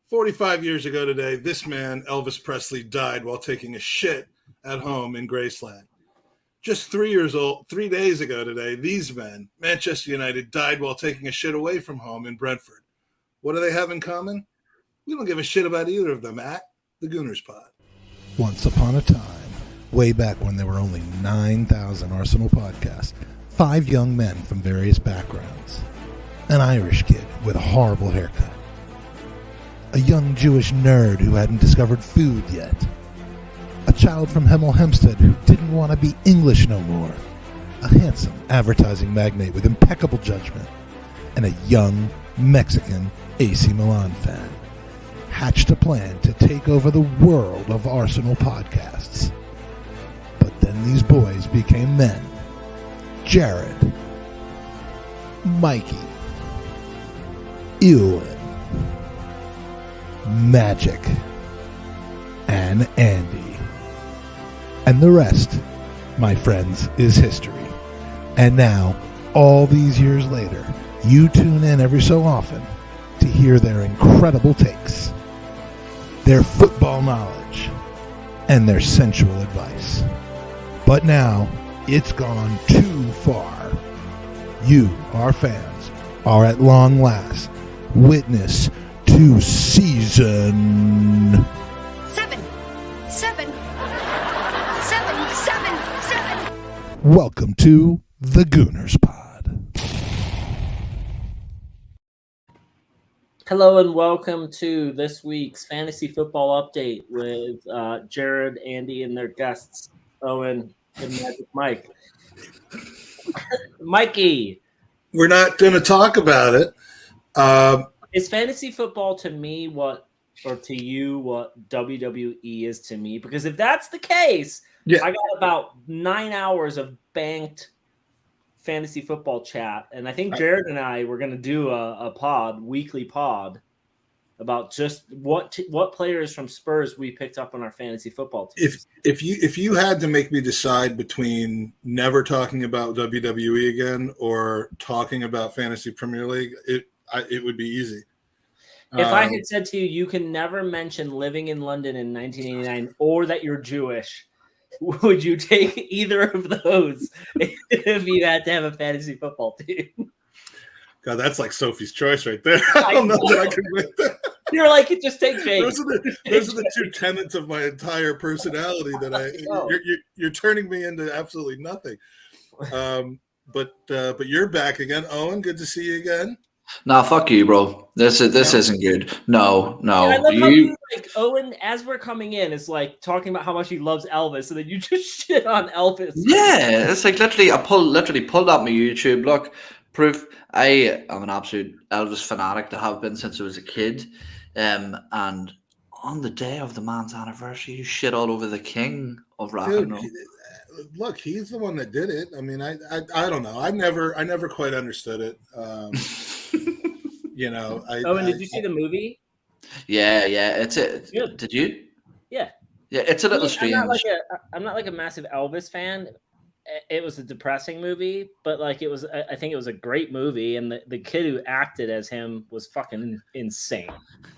45 years ago today, this man, Elvis Presley, died while taking a shit at home in Graceland. Just 3 days ago today, these men, Manchester United, died while taking a shit away from home in Brentford. What do they have in common? We don't give a shit about either of them at the Gooners Pod. Once upon a time, way back when there were only 9,000 Arsenal podcasts, 5 young men from various backgrounds, an Irish kid with a horrible haircut, a young Jewish nerd who hadn't discovered food yet, a child from Hemel Hempstead who didn't want to be English no more, a handsome advertising magnate with impeccable judgment, and a young Mexican AC Milan fan hatched a plan to take over the world of Arsenal podcasts. But then these boys became men. Jared, Mikey, Eoin, Magic, and Andy. And the rest, my friends, is history. And now, all these years later, you tune in every so often to hear their incredible takes, their football knowledge, and their sensual advice. But now, it's gone too far. You, our fans, are at long last witness to season 7. Welcome to the Gooners Pod. Hello and welcome to this week's fantasy football update with Jared, Andy, and their guests, Owen and Magic Mike. Mikey. We're not going to talk about it. Is fantasy football to me what WWE is to me? Because if that's the case, yeah. I got about 9 hours of banked fantasy football chat, and I think Jared and I were going to do a weekly pod about just what players from Spurs we picked up on our fantasy football team. If you had to make me decide between never talking about WWE again or talking about Fantasy Premier League, it would be easy. If I had said to you, you can never mention living in London in 1989 or that you're Jewish, would you take either of those if you had to have a fantasy football team? God, that's like Sophie's Choice right there. I don't know that I can win that. You're like, just take Jake. Those are the two tenets of my entire personality that you're turning me into absolutely nothing. But you're back again, Owen. Good to see you again. Nah, fuck you, bro. This isn't good. No. Yeah, I love how you, like, Owen, as we're coming in, is like talking about how much he loves Elvis, and then you just shit on Elvis. Yeah, it's like literally, I pulled up my YouTube. Look, proof. I am an absolute Elvis fanatic to have been since I was a kid. And on the day of the man's anniversary, you shit all over the king of rock and roll. Look, he's the one that did it. I mean, I don't know. I never quite understood it. Owen, did you see the movie? Yeah, it's it. Good. Did you? Yeah. Yeah, it's a little strange. I'm not like a massive Elvis fan. It was a depressing movie, but like I think it was a great movie, and the kid who acted as him was fucking insane.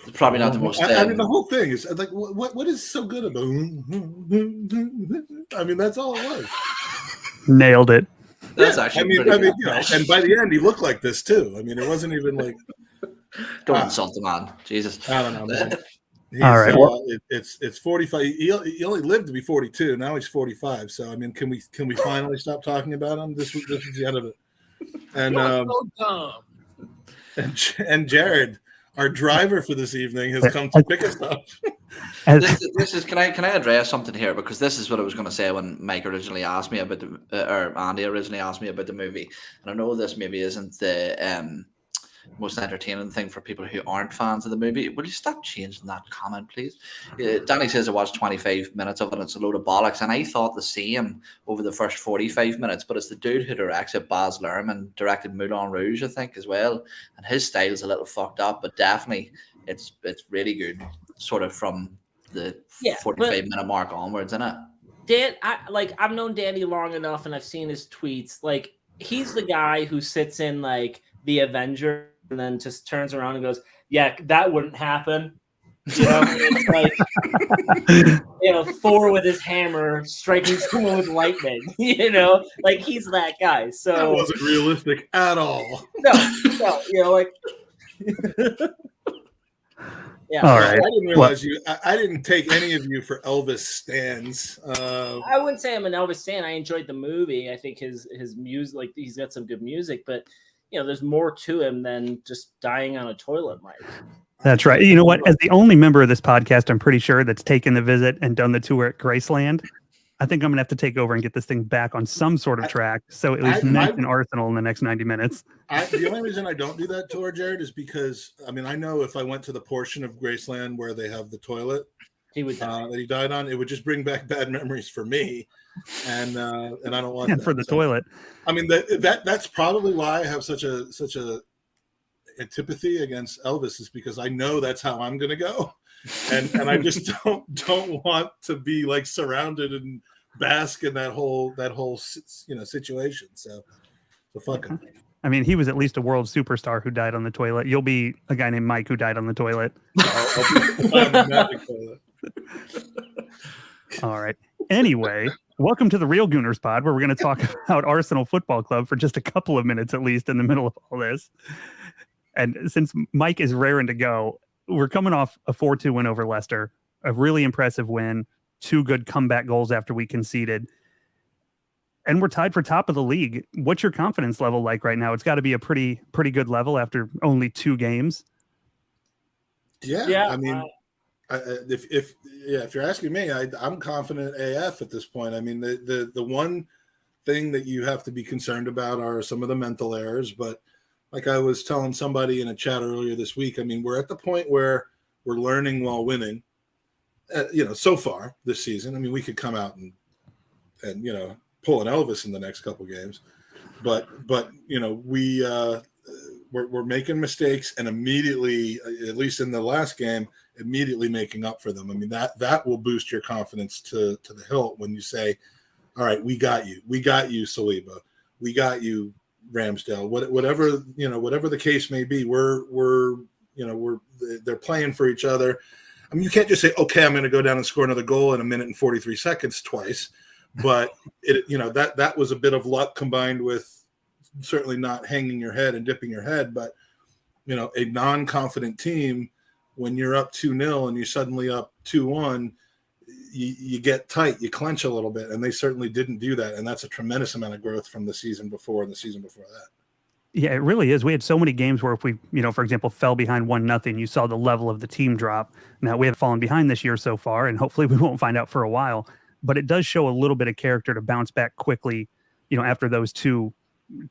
It's probably not the most. I mean, the whole thing is like, what is so good about? I mean, that's all it was. Nailed it. That's actually. I mean, and by the end, he looked like this too. I mean, it wasn't even like. Don't insult the man, Jesus. I don't know, man. All right. It's 45. He only lived to be 42. Now he's 45. So I mean, can we finally stop talking about him? This is the end of it. And and Jared, our driver for this evening, has come to pick us up. This is. Can I address something here, because this is what I was going to say when Mike originally asked me about or Andy originally asked me about the movie, and I know this maybe isn't the most entertaining thing for people who aren't fans of the movie. Will you stop changing that comment, please? Danny says I watched 25 minutes of it and it's a load of bollocks, and I thought the same over the first 45 minutes, but it's the dude who directs it, Baz Luhrmann, directed Moulin Rouge, I think, as well, and his style's a little fucked up, but definitely it's really good, sort of from the 45-minute mark onwards, isn't it? I've known Danny long enough, and I've seen his tweets. Like, he's the guy who sits in like the Avenger and then just turns around and goes, "Yeah, that wouldn't happen." You know, it's like Thor with his hammer striking someone with lightning. Like he's that guy. So that wasn't realistic at all. No, like. Yeah, all right. I didn't realize I didn't take any of you for Elvis stans. I wouldn't say I'm an Elvis stan. I enjoyed the movie. I think his music, like he's got some good music, but there's more to him than just dying on a toilet, Mike. That's right. You know what? As the only member of this podcast, I'm pretty sure that's taken the visit and done the tour at Graceland, I think I'm going to have to take over and get this thing back on some sort of track. So at least mention Arsenal in the next 90 minutes. The only reason I don't do that tour, Jared, is because, I know if I went to the portion of Graceland where they have the toilet he would die. that he died on, it would just bring back bad memories for me. And I don't want that. For the toilet. That's probably why I have such a antipathy against Elvis, is because I know that's how I'm going to go. And I just don't want to be like surrounded and bask in that whole situation. So fuck him. He was at least a world superstar who died on the toilet. You'll be a guy named Mike who died on the toilet. All right. Anyway, welcome to the Real Gooners pod, where we're going to talk about Arsenal Football Club for just a couple of minutes, at least, in the middle of all this. And since Mike is raring to go, we're coming off a 4-2 win over Leicester, a really impressive win, 2 good comeback goals after we conceded. And we're tied for top of the league. What's your confidence level like right now? It's got to be a pretty good level after only 2 games. Yeah. If you're asking me, I'm confident AF at this point. The one thing that you have to be concerned about are some of the mental errors. But like I was telling somebody in a chat earlier this week, we're at the point where we're learning while winning. So far this season, we could come out and pull an Elvis in the next couple games, but we're making mistakes and immediately, at least in the last game, immediately making up for them. That will boost your confidence to the hilt when you say, all right, we got you, Saliba, we got you, Ramsdale, whatever the case may be, they're playing for each other. You can't just say, okay, I'm going to go down and score another goal in 1 minute and 43 seconds twice. But that was a bit of luck combined with certainly not hanging your head and dipping your head. But a non-confident team, when you're up 2-0 and you're suddenly up 2-1, you get tight, you clench a little bit, and they certainly didn't do that. And that's a tremendous amount of growth from the season before and the season before that. Yeah, it really is. We had so many games where if we, for example, fell behind 1-0, you saw the level of the team drop. Now we have fallen behind this year so far, and hopefully we won't find out for a while. But it does show a little bit of character to bounce back quickly, after those two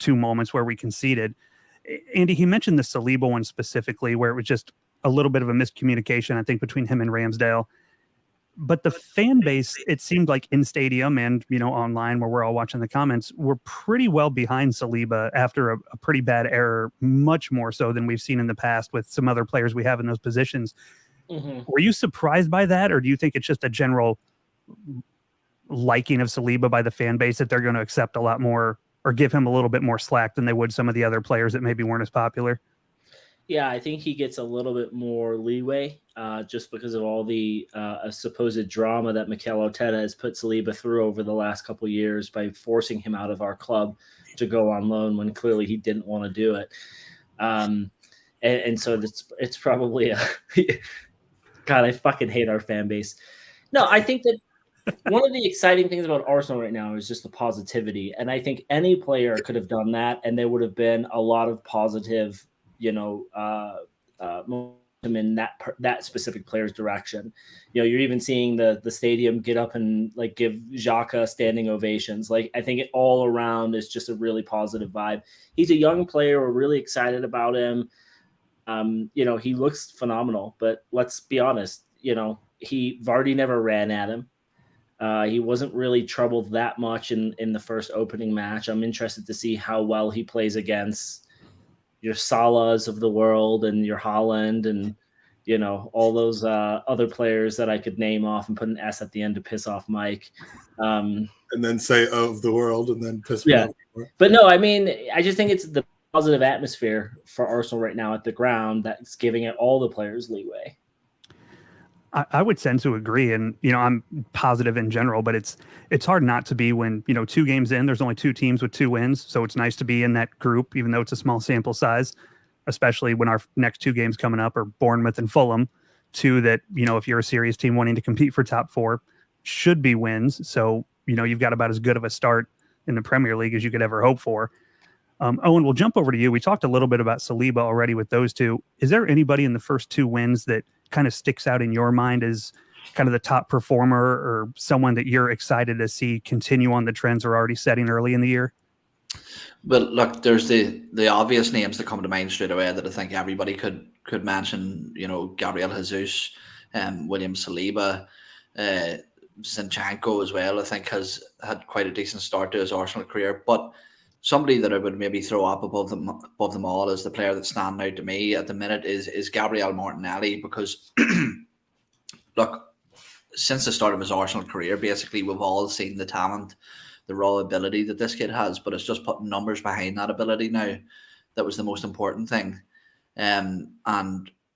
moments where we conceded. Andy, he mentioned the Saliba one specifically, where it was just a little bit of a miscommunication, I think, between him and Ramsdale. But the fan base, it seemed like in stadium and, online where we're all watching the comments, were pretty well behind Saliba after a pretty bad error, much more so than we've seen in the past with some other players we have in those positions. Mm-hmm. Were you surprised by that, or do you think it's just a general liking of Saliba by the fan base that they're going to accept a lot more or give him a little bit more slack than they would some of the other players that maybe weren't as popular? Yeah, I think he gets a little bit more leeway just because of all the supposed drama that Mikel Arteta has put Saliba through over the last couple of years by forcing him out of our club to go on loan when clearly he didn't want to do it. And so it's probably God, I fucking hate our fan base. No, I think that one of the exciting things about Arsenal right now is just the positivity. And I think any player could have done that, and there would have been a lot of positive, momentum in that specific player's direction. You're even seeing the stadium get up and like give Xhaka standing ovations. Like, I think it all around is just a really positive vibe. He's a young player. We're really excited about him. He looks phenomenal, but let's be honest, Vardy never ran at him. He wasn't really troubled that much in the first opening match. I'm interested to see how well he plays against your Salahs of the world and your Haaland and, all those other players that I could name off and put an S at the end to piss off Mike. And then say of the world and then piss me off. But no, I just think it's the positive atmosphere for Arsenal right now at the ground that's giving it all the players leeway. I would tend to agree, and I'm positive in general, but it's hard not to be when 2 games in, there's only 2 teams with 2 wins, so it's nice to be in that group, even though it's a small sample size, especially when our next 2 games coming up are Bournemouth and Fulham, 2 that if you're a serious team wanting to compete for top 4, should be wins. So you've got about as good of a start in the Premier League as you could ever hope for. Owen, we'll jump over to you. We talked a little bit about Saliba already with those 2. Is there anybody in the first 2 wins that kind of sticks out in your mind as kind of the top performer or someone that you're excited to see continue on the trends we're already setting early in the year? Well, look, there's the obvious names that come to mind straight away that I think everybody could mention. Gabriel Jesus, William Saliba, Zinchenko as well. I think has had quite a decent start to his Arsenal career. But somebody that I would maybe throw up above them all as the player that's standing out to me at the minute is Gabriel Martinelli, because look, since the start of his Arsenal career, basically we've all seen the talent, the raw ability that this kid has, but it's just putting numbers behind that ability now that was the most important thing. And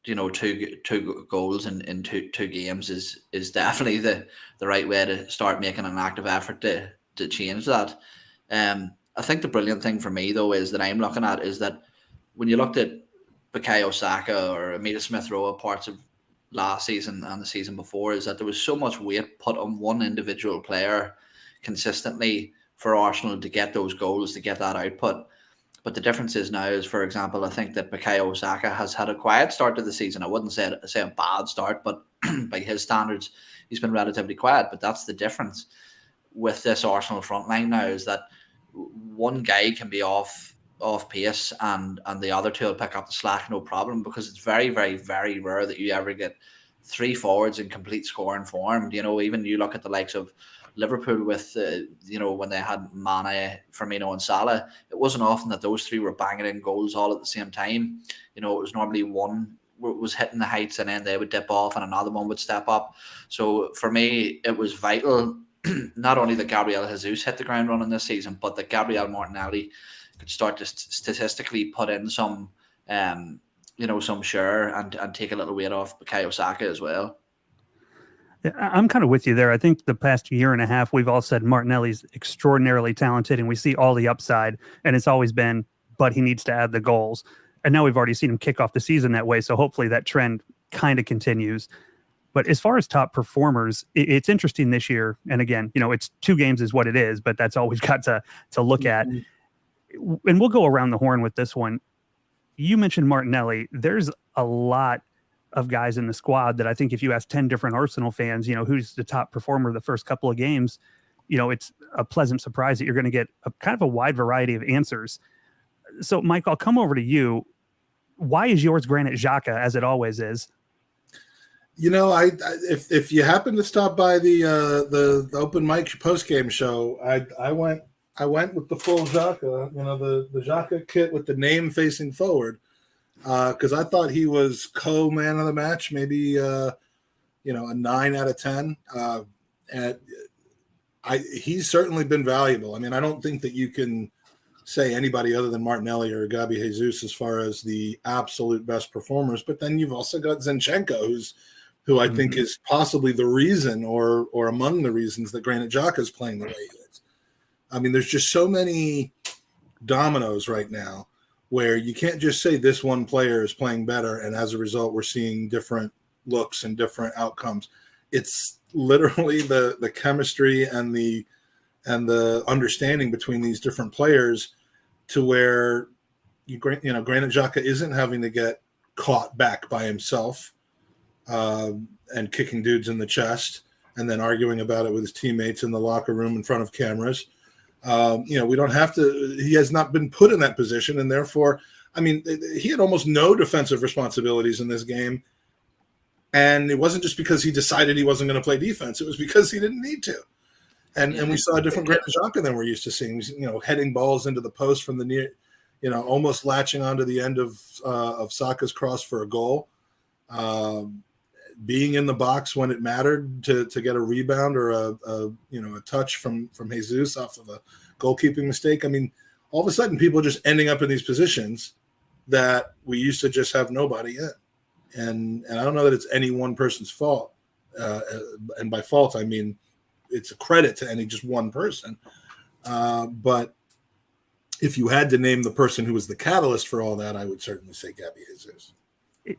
2 goals in two games is definitely the right way to start making an active effort to change that. I think the brilliant thing for me, though, is that I'm looking at is that when you looked at Bukayo Saka or Amita Smith-Rowe parts of last season and the season before, is that there was so much weight put on one individual player consistently for Arsenal to get those goals, to get that output. But the difference is now is, for example, I think that Bukayo Saka has had a quiet start to the season. I wouldn't say a bad start, but by his standards, he's been relatively quiet. But that's the difference with this Arsenal front line now, is that one guy can be off pace and the other 2 will pick up the slack, no problem, because it's very, very, very rare that you ever get 3 forwards in complete scoring form. Even you look at the likes of Liverpool with, when they had Mane, Firmino and Salah, it wasn't often that those 3 were banging in goals all at the same time. It was normally one was hitting the heights and then they would dip off and another one would step up. So for me, it was vital not only that Gabriel Jesus hit the ground running this season, but that Gabriel Martinelli could start to statistically put in some share and take a little weight off Bukayo Saka as well. Yeah, I'm kind of with you there. I think the past year and a half, we've all said Martinelli's extraordinarily talented and we see all the upside, and it's always been, but he needs to add the goals. And now we've already seen him kick off the season that way. So hopefully that trend kind of continues. But as far as top performers, it's interesting this year. And again, it's 2 games is what it is, but that's all we've got to look at. And we'll go around the horn with this one. You mentioned Martinelli. There's a lot of guys in the squad that I think if you ask 10 different Arsenal fans, who's the top performer the first couple of games, it's a pleasant surprise that you're going to get a kind of a wide variety of answers. So, Mike, I'll come over to you. Why is yours Granit Xhaka, as it always is? If you happen to stop by the open mic post game show, I went with the full Xhaka, the Xhaka kit with the name facing forward, because I thought he was co-man of the match, maybe a 9 out of 10, and he's certainly been valuable. I mean, I don't think that you can say anybody other than Martinelli or Gabi Jesus as far as the absolute best performers, but then you've also got Zinchenko, who I think is possibly the reason or among the reasons that Granit Xhaka is playing the way he is. I mean, there's just so many dominoes right now where you can't just say this one player is playing better, and as a result, we're seeing different looks and different outcomes. It's literally the chemistry and the understanding between these different players to where Granit Xhaka isn't having to get caught back by himself and kicking dudes in the chest and then arguing about it with his teammates in the locker room in front of cameras. We don't have to. He has not been put in that position, and therefore, I mean, he had almost no defensive responsibilities in this game. And it wasn't just because he decided he wasn't going to play defense; it was because he didn't need to. And we saw a different Granit Xhaka than we're used to seeing. Heading balls into the post from the near, almost latching onto the end of Saka's cross for a goal. Being in the box when it mattered to get a rebound or a touch from Jesus off of a goalkeeping mistake. I mean, all of a sudden people are just ending up in these positions that we used to just have nobody in. And I don't know that it's any one person's fault. And by fault, I mean it's a credit to any just one person. But if you had to name the person who was the catalyst for all that, I would certainly say Gabby Jesus.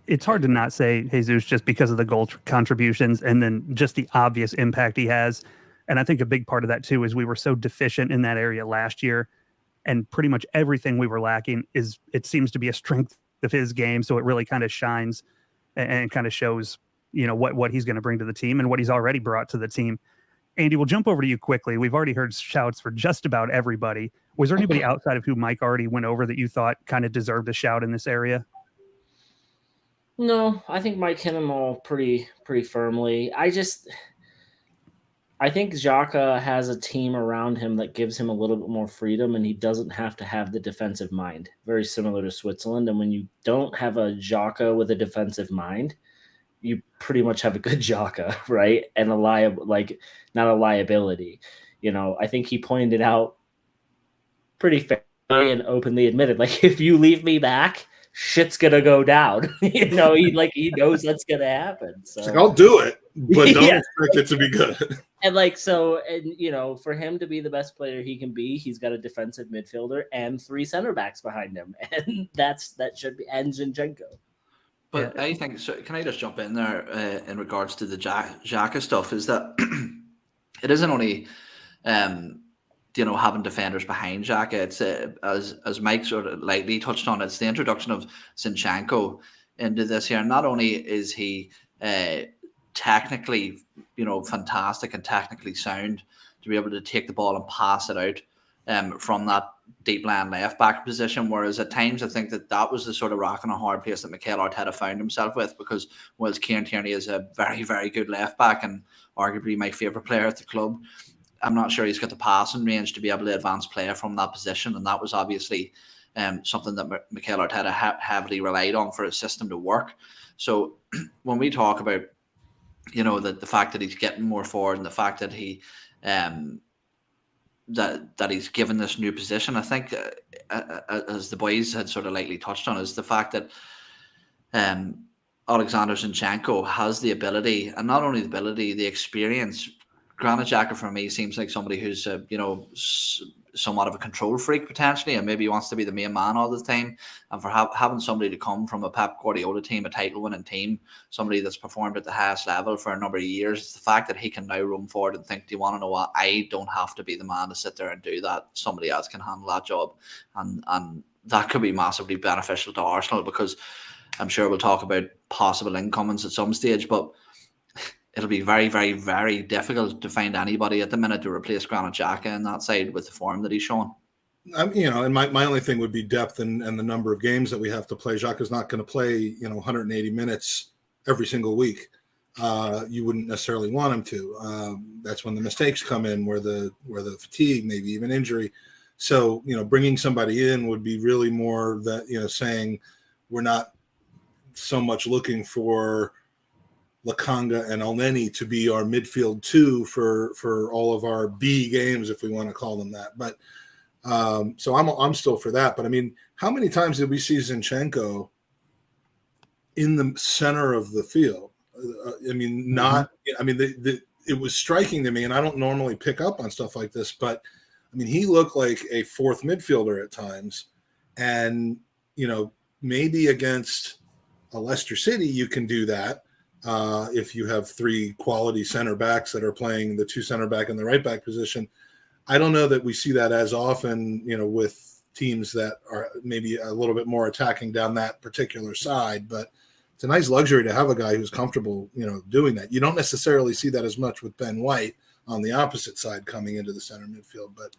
It's hard to not say Jesus just because of the goal contributions and then just the obvious impact he has. And I think a big part of that too is we were so deficient in that area last year, and pretty much everything we were lacking it seems to be a strength of his game. So it really kind of shines and kind of shows, what he's going to bring to the team and what he's already brought to the team. Andy, we'll jump over to you quickly. We've already heard shouts for just about everybody. Was there anybody outside of who Mike already went over that you thought kind of deserved a shout in this area? No, I think Mike hit them all pretty firmly. I think Xhaka has a team around him that gives him a little bit more freedom, and he doesn't have to have the defensive mind, very similar to Switzerland. And when you don't have a Xhaka with a defensive mind, you pretty much have a good Xhaka, right? And not a liability. I think he pointed out pretty fairly and openly admitted, if you leave me back, shit's gonna go down. He knows that's gonna happen. So I'll do it, but don't expect it to be good. And for him to be the best player he can be, he's got a defensive midfielder and 3 center backs behind him, and that should be and Zinchenko. But I think, so can I just jump in there in regards to the Xhaka stuff? Is that it isn't only having defenders behind Xhaka. It's as Mike sort of lightly touched on, it's the introduction of Zinchenko into this here. Not only is he technically, fantastic and technically sound to be able to take the ball and pass it out from that deep line left back position, whereas at times I think that was the sort of rock and a hard place that Mikel Arteta found himself with, because whilst Kieran Tierney is a very, very good left back and arguably my favourite player at the club, I'm not sure he's got the passing range to be able to advance play from that position, and that was obviously something that Mikel Arteta heavily relied on for his system to work. So when we talk about, the fact that he's getting more forward and the fact that he that he's given this new position, I think, as the boys had sort of lightly touched on, is the fact that Alexander Zinchenko has the ability, and not only the ability, the experience. Granit Xhaka for me seems like somebody who's somewhat of a control freak potentially, and maybe wants to be the main man all the time. And for having somebody to come from a Pep Guardiola team, a title-winning team, somebody that's performed at the highest level for a number of years, it's the fact that he can now roam forward and think, do you want to know what? I don't have to be the man to sit there and do that. Somebody else can handle that job. And that could be massively beneficial to Arsenal, because I'm sure we'll talk about possible incomings at some stage, but it'll be very, very, very difficult to find anybody at the minute to replace Granit Xhaka in that side with the form that he's shown. And my only thing would be depth and the number of games that we have to play. Xhaka's not going to play, 180 minutes every single week. You wouldn't necessarily want him to. That's when the mistakes come in, where the fatigue, maybe even injury. So, bringing somebody in would be really more that, saying we're not so much looking for Lakanga and Elneny to be our midfield 2 for all of our B games, if we want to call them that. But so I'm still for that. But I mean, how many times did we see Zinchenko in the center of the field? It was striking to me, and I don't normally pick up on stuff like this, but I mean, he looked like a 4th midfielder at times. And, maybe against a Leicester City, you can do that. If you have 3 quality center backs that are playing the 2 center back and the right back position. I don't know that we see that as often, with teams that are maybe a little bit more attacking down that particular side, but it's a nice luxury to have a guy who's comfortable, doing that. You don't necessarily see that as much with Ben White on the opposite side coming into the center midfield, but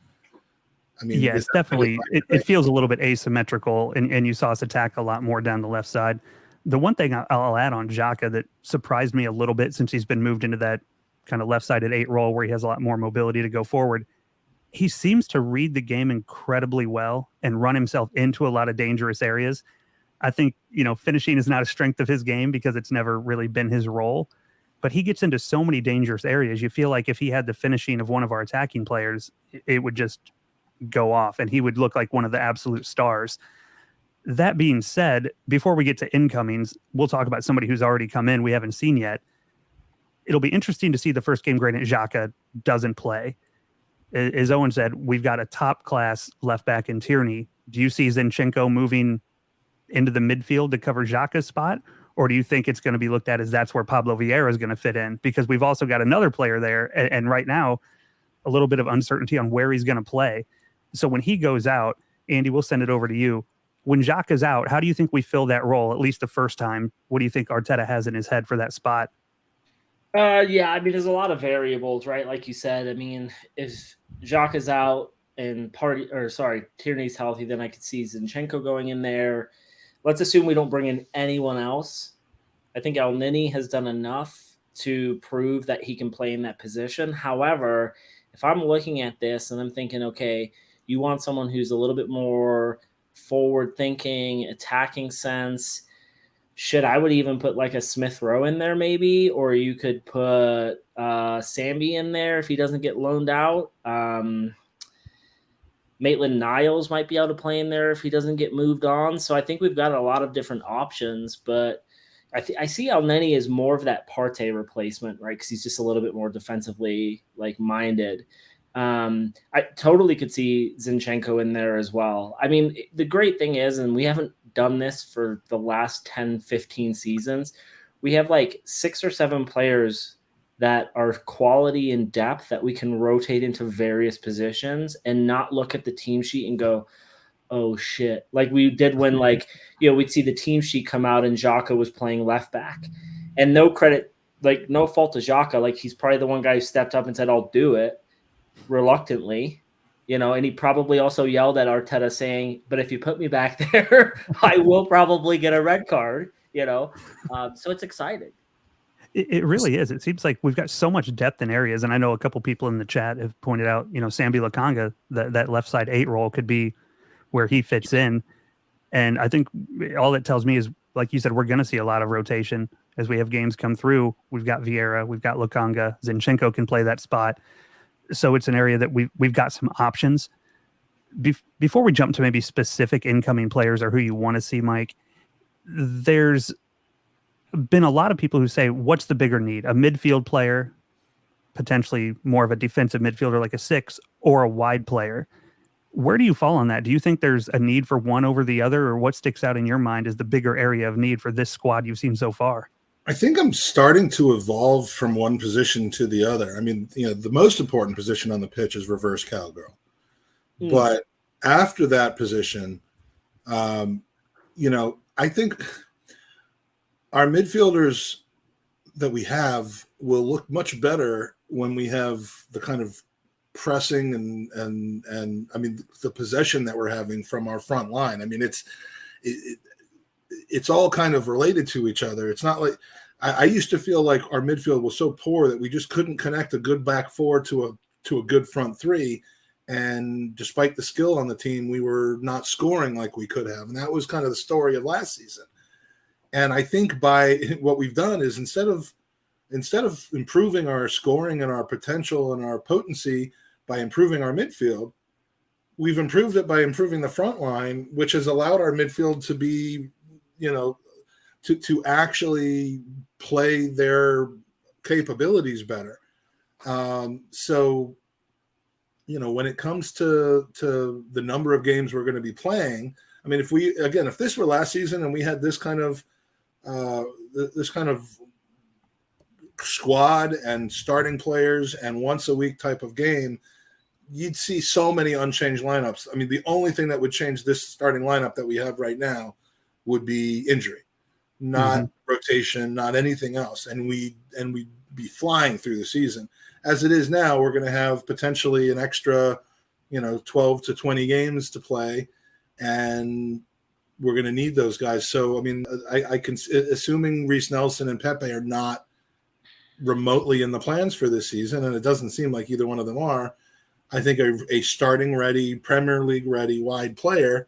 I mean, yeah, it's definitely, it feels a little bit asymmetrical, and you saw us attack a lot more down the left side. The one thing I'll add on Xhaka that surprised me a little bit since he's been moved into that kind of left-sided 8 role where he has a lot more mobility to go forward, he seems to read the game incredibly well and run himself into a lot of dangerous areas. I think, finishing is not a strength of his game because it's never really been his role, but he gets into so many dangerous areas. You feel like if he had the finishing of one of our attacking players, it would just go off and he would look like one of the absolute stars. That being said, before we get to incomings, we'll talk about somebody who's already come in we haven't seen yet. it'll be interesting to see the first game. Granted, Xhaka doesn't play. As Owen said, we've got a top class left back in Tierney. Do you see Zinchenko moving into the midfield to cover Xhaka's spot? Or do you think it's going to be looked at as that's where Pablo Vieira is going to fit in? Because we've also got another player there. And right now, a little bit of uncertainty on where he's going to play. So when he goes out, Andy, we'll send it over to you. When Xhaka's out, how do you think we fill that role, at least the first time? What do you think Arteta has in his head for that spot? Yeah, I mean, there's a lot of variables, right? Like you said, I mean, if Xhaka's out and Tierney's healthy, then I could see Zinchenko going in there. Let's assume we don't bring in anyone else. I think El Nini has done enough to prove that he can play in that position. However, if I'm looking at this and I'm thinking, okay, you want someone who's a little bit more forward-thinking, attacking sense. Shit, I would even put like a Smith Rowe in there maybe, or you could put Sambi in there if he doesn't get loaned out. Maitland-Niles might be able to play in there if he doesn't get moved on. So I think we've got a lot of different options, but I see El Neni as more of that Partey replacement, right? Because he's just a little bit more defensively like minded. I totally could see Zinchenko in there as well. I mean, the great thing is, and we haven't done this for the last 10, 15 seasons, we have like 6 or 7 players that are quality and depth that we can rotate into various positions and not look at the team sheet and go, oh shit. Like we did when like, you know, we'd see the team sheet come out and Xhaka was playing left back, and no credit, like no fault to Xhaka. Like he's probably the one guy who stepped up and said, I'll do it reluctantly, you know, and he probably also yelled at Arteta saying, but if you put me back there, I will probably get a red card, you know? So it's exciting. It really is. It seems like we've got so much depth in areas. And I know a couple people in the chat have pointed out, you know, Sambi Lakanga, that left side 8 role could be where he fits in. And I think all it tells me is, like you said, we're going to see a lot of rotation as we have games come through. We've got Vieira, we've got Lakanga, Zinchenko can play that spot. So it's an area that we've got some options. Before we jump to maybe specific incoming players or who you want to see, Mike, there's been a lot of people who say, what's the bigger need? A midfield player, potentially more of a defensive midfielder like a 6, or a wide player? Where do you fall on that? Do you think there's a need for one over the other, or what sticks out in your mind as the bigger area of need for this squad you've seen so far? I think I'm starting to evolve from one position to the other. I mean, you know, the most important position on the pitch is reverse cowgirl. But after that position, you know, I think our midfielders that we have will look much better when we have the kind of pressing and I mean the possession that we're having from our front line. I mean, it's all kind of related to each other. It's not like I used to feel like our midfield was so poor that we just couldn't connect a good back 4 to a good front 3. And despite the skill on the team, we were not scoring like we could have. And that was kind of the story of last season. And I think by what we've done is instead of improving our scoring and our potential and our potency by improving our midfield, we've improved it by improving the front line, which has allowed our midfield to be, you know, to actually play their capabilities better. So, you know, when it comes to the number of games we're going to be playing, I mean, if this were last season and we had this kind of squad and starting players and once a week type of game, you'd see so many unchanged lineups. I mean, the only thing that would change this starting lineup that we have right now would be injury, not rotation, not anything else. And we'd be flying through the season. As it is now, we're going to have potentially an extra, you know, 12 to 20 games to play, and we're going to need those guys. So, I mean, I can, assuming Reece Nelson and Pepe are not remotely in the plans for this season, and it doesn't seem like either one of them are, I think a starting ready, Premier League ready wide player,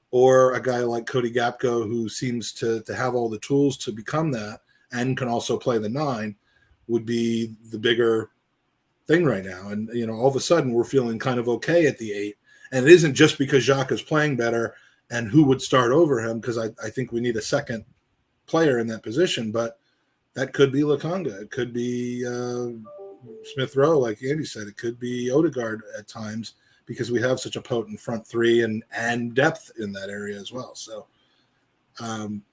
or a guy like Cody Gapko, who seems to have all the tools to become that and can also play the 9, would be the bigger thing right now. And, you know, all of a sudden we're feeling kind of okay at the 8. And it isn't just because Jacques is playing better and who would start over him, because I think we need a second player in that position. But That could be Lukonga. It could be Smith Rowe, like Andy said. It could be Odegaard at times because we have such a potent front three and depth in that area as well. So,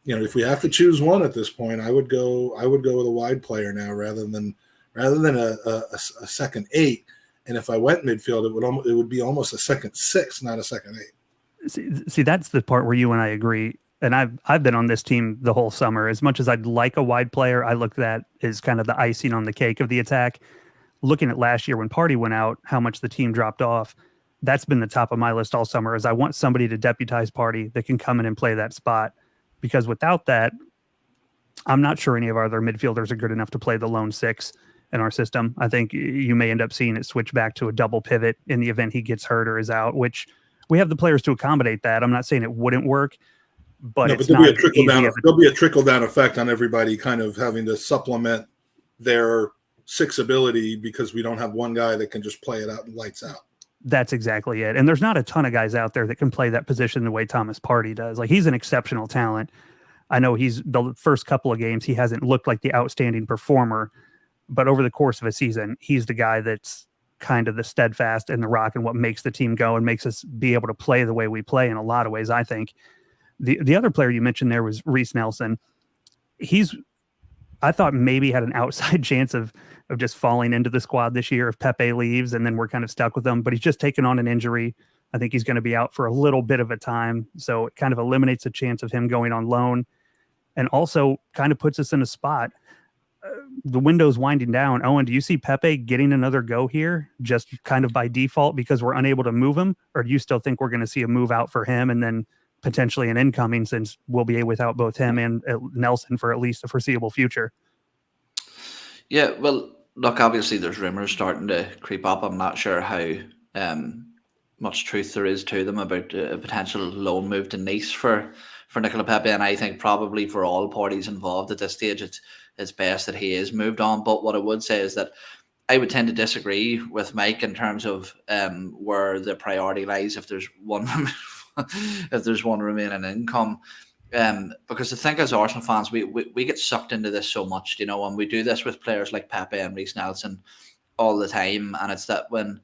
if we have to choose one at this point, I would go with a wide player now rather than a second 8. And if I went midfield, it would be almost a second 6, not a second 8. See, that's the part where you and I agree. And I've been on this team the whole summer. As much as I'd like a wide player, I look at that as kind of the icing on the cake of the attack. Looking at last year when Party went out, how much the team dropped off, that's been the top of my list all summer. Is I want somebody to deputize Party that can come in and play that spot. Because without that, I'm not sure any of our other midfielders are good enough to play the lone 6 in our system. I think you may end up seeing it switch back to a double pivot in the event he gets hurt or is out, which we have the players to accommodate that. I'm not saying it wouldn't work, but it's there'll not there'll be a trickle-down effect on everybody kind of having to supplement their 6 ability because we don't have one guy that can just play it out and lights out. That's exactly it. And there's not a ton of guys out there that can play that position the way Thomas Partey does. Like, he's an exceptional talent. I know the first couple of games, he hasn't looked like the outstanding performer, but over the course of a season, he's the guy that's kind of the steadfast and the rock and what makes the team go and makes us be able to play the way we play in a lot of ways, I think. The other player you mentioned there was Reece Nelson. I thought maybe had an outside chance of just falling into the squad this year if Pepe leaves and then we're kind of stuck with him, but he's just taken on an injury. I think he's going to be out for a little bit of a time. So it kind of eliminates the chance of him going on loan and also kind of puts us in a spot. The window's winding down. Owen, do you see Pepe getting another go here just kind of by default because we're unable to move him? Or do you still think we're going to see a move out for him and then potentially an incoming since we'll be without both him and Nelson for at least the foreseeable future? Yeah, well, look, obviously there's rumours starting to creep up. I'm not sure how much truth there is to them about a potential loan move to Nice for Nicola Pepe, and I think probably for all parties involved at this stage, it's best that he is moved on. But what I would say is that I would tend to disagree with Mike in terms of where the priority lies if there's one remaining income. Because I think as Arsenal fans, we get sucked into this so much, and we do this with players like Pepe and Reece Nelson all the time. And it's that when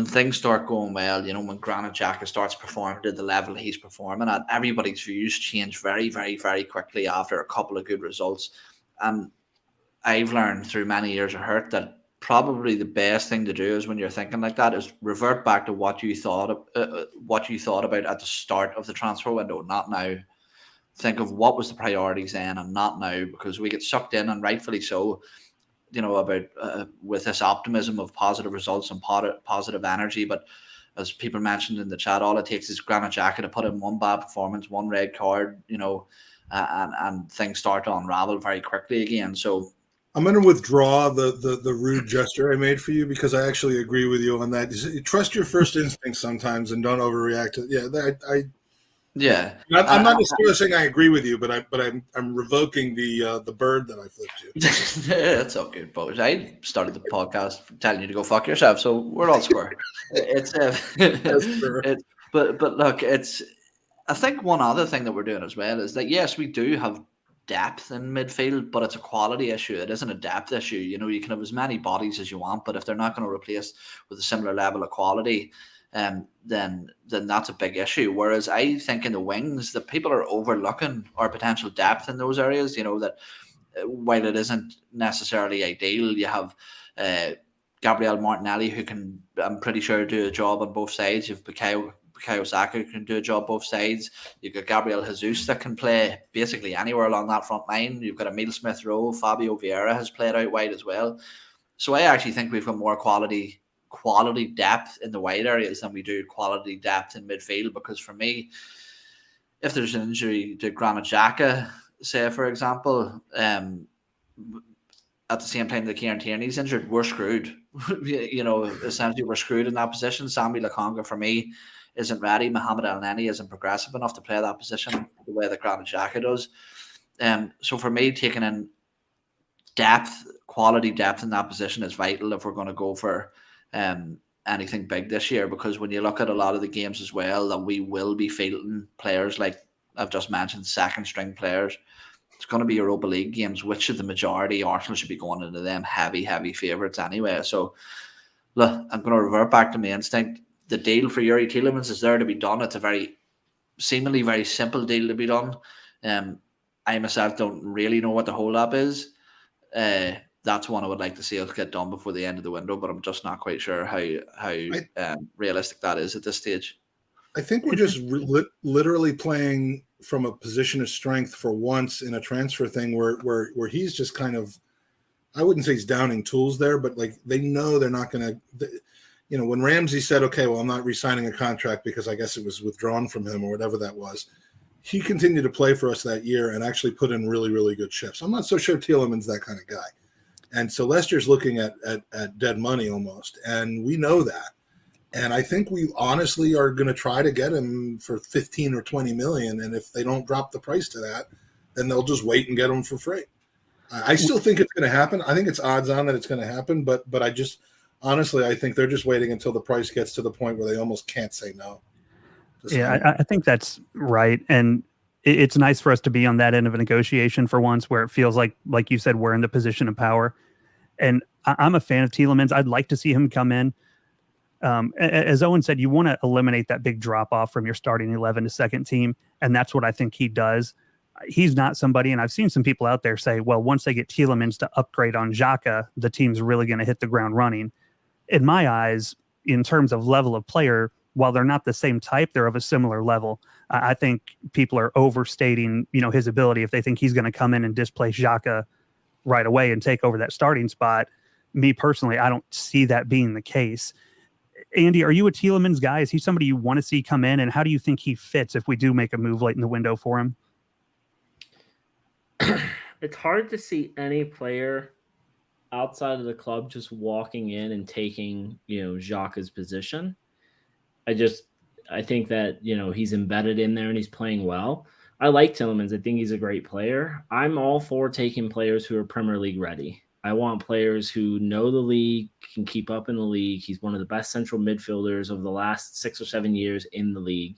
things start going well, when Granit Xhaka starts performing to the level he's performing at, everybody's views change very, very, very quickly after a couple of good results. And I've learned through many years of hurt that probably the best thing to do is when you're thinking like that is revert back to what you thought about at the start of the transfer window, not now. Think of what was the priorities then and not now, because we get sucked in, and rightfully so, about with this optimism of positive results and positive energy. But as people mentioned in the chat, all it takes is Granit Xhaka to put in one bad performance, one red card, and things start to unravel very quickly again. So I'm going to withdraw the rude gesture I made for you because I actually agree with you on that. Trust your first instinct sometimes and don't overreact to it. I'm not necessarily saying I agree with you, but I'm revoking the bird that I flipped you. That's all good, boys. I started the podcast telling you to go fuck yourself, so we're all square. But look, I think one other thing that we're doing as well is that yes, we do have depth in midfield, but it's a quality issue. It isn't a depth issue. You can have as many bodies as you want, but if they're not going to replace with a similar level of quality, then that's a big issue. Whereas I think in the wings that people are overlooking our potential depth in those areas. That while it isn't necessarily ideal, you have Gabriel Martinelli who can, I'm pretty sure, do a job on both sides. You've Bukayo Saka who can do a job both sides. You've got Gabriel Jesus that can play basically anywhere along that front line. You've got Emile Smith Rowe. Fabio Vieira has played out wide as well. So I actually think we've got more quality depth in the wide areas than we do quality depth in midfield, because for me, if there's an injury to Granit Xhaka, say for example, at the same time that Kieran Tierney's injured, we're screwed. Essentially we're screwed in that position. Sammy Lokonga for me isn't ready. Mohamed El Neni isn't progressive enough to play that position the way that Granit Xhaka does. So for me, taking in quality depth in that position is vital if we're going to go for anything big this year, because when you look at a lot of the games as well, that we will be fielding players like I've just mentioned, second string players, it's going to be Europa League games, which of the majority Arsenal should be going into them heavy favourites anyway. So look, I'm going to revert back to my instinct. The deal for Yuri Tielemans is there to be done. It's a seemingly very simple deal to be done. I myself don't really know what the hold-up is. That's one I would like to see us get done before the end of the window, but I'm just not quite sure how realistic that is at this stage. I think we're just literally playing from a position of strength for once in a transfer thing where he's just kind of, I wouldn't say he's downing tools there, but like they know they're not going to, when Ramsey said, okay, well, I'm not re-signing a contract because I guess it was withdrawn from him or whatever that was. He continued to play for us that year and actually put in really, really good shifts. I'm not so sure Tielemans that kind of guy. And so Leicester's looking at dead money almost, and we know that. And I think we honestly are going to try to get him for 15 or 20 million. And if they don't drop the price to that, then they'll just wait and get him for free. I still think it's going to happen. I think it's odds on that it's going to happen, but I just honestly, I think they're just waiting until the price gets to the point where they almost can't say no. Yeah, I think that's right. And it's nice for us to be on that end of a negotiation for once, where it feels like you said, we're in the position of power. And I'm a fan of Tielemans. I'd like to see him come in. As Owen said, you want to eliminate that big drop off from your starting 11 to second team. And that's what I think he does. He's not somebody, and I've seen some people out there say, well, once they get Tielemans to upgrade on Xhaka, the team's really going to hit the ground running. In my eyes, in terms of level of player, while they're not the same type, they're of a similar level. I think people are overstating, his ability if they think he's going to come in and displace Xhaka right away and take over that starting spot. Me personally, I don't see that being the case. Andy, are you a Tielemans guy? Is he somebody you want to see come in? And how do you think he fits if we do make a move late in the window for him? It's hard to see any player outside of the club just walking in and taking, Xhaka's position. I think that, he's embedded in there and he's playing well. I like Tielemans. I think he's a great player. I'm all for taking players who are Premier League ready. I want players who know the league, can keep up in the league. He's one of the best central midfielders of the last 6 or 7 years in the league.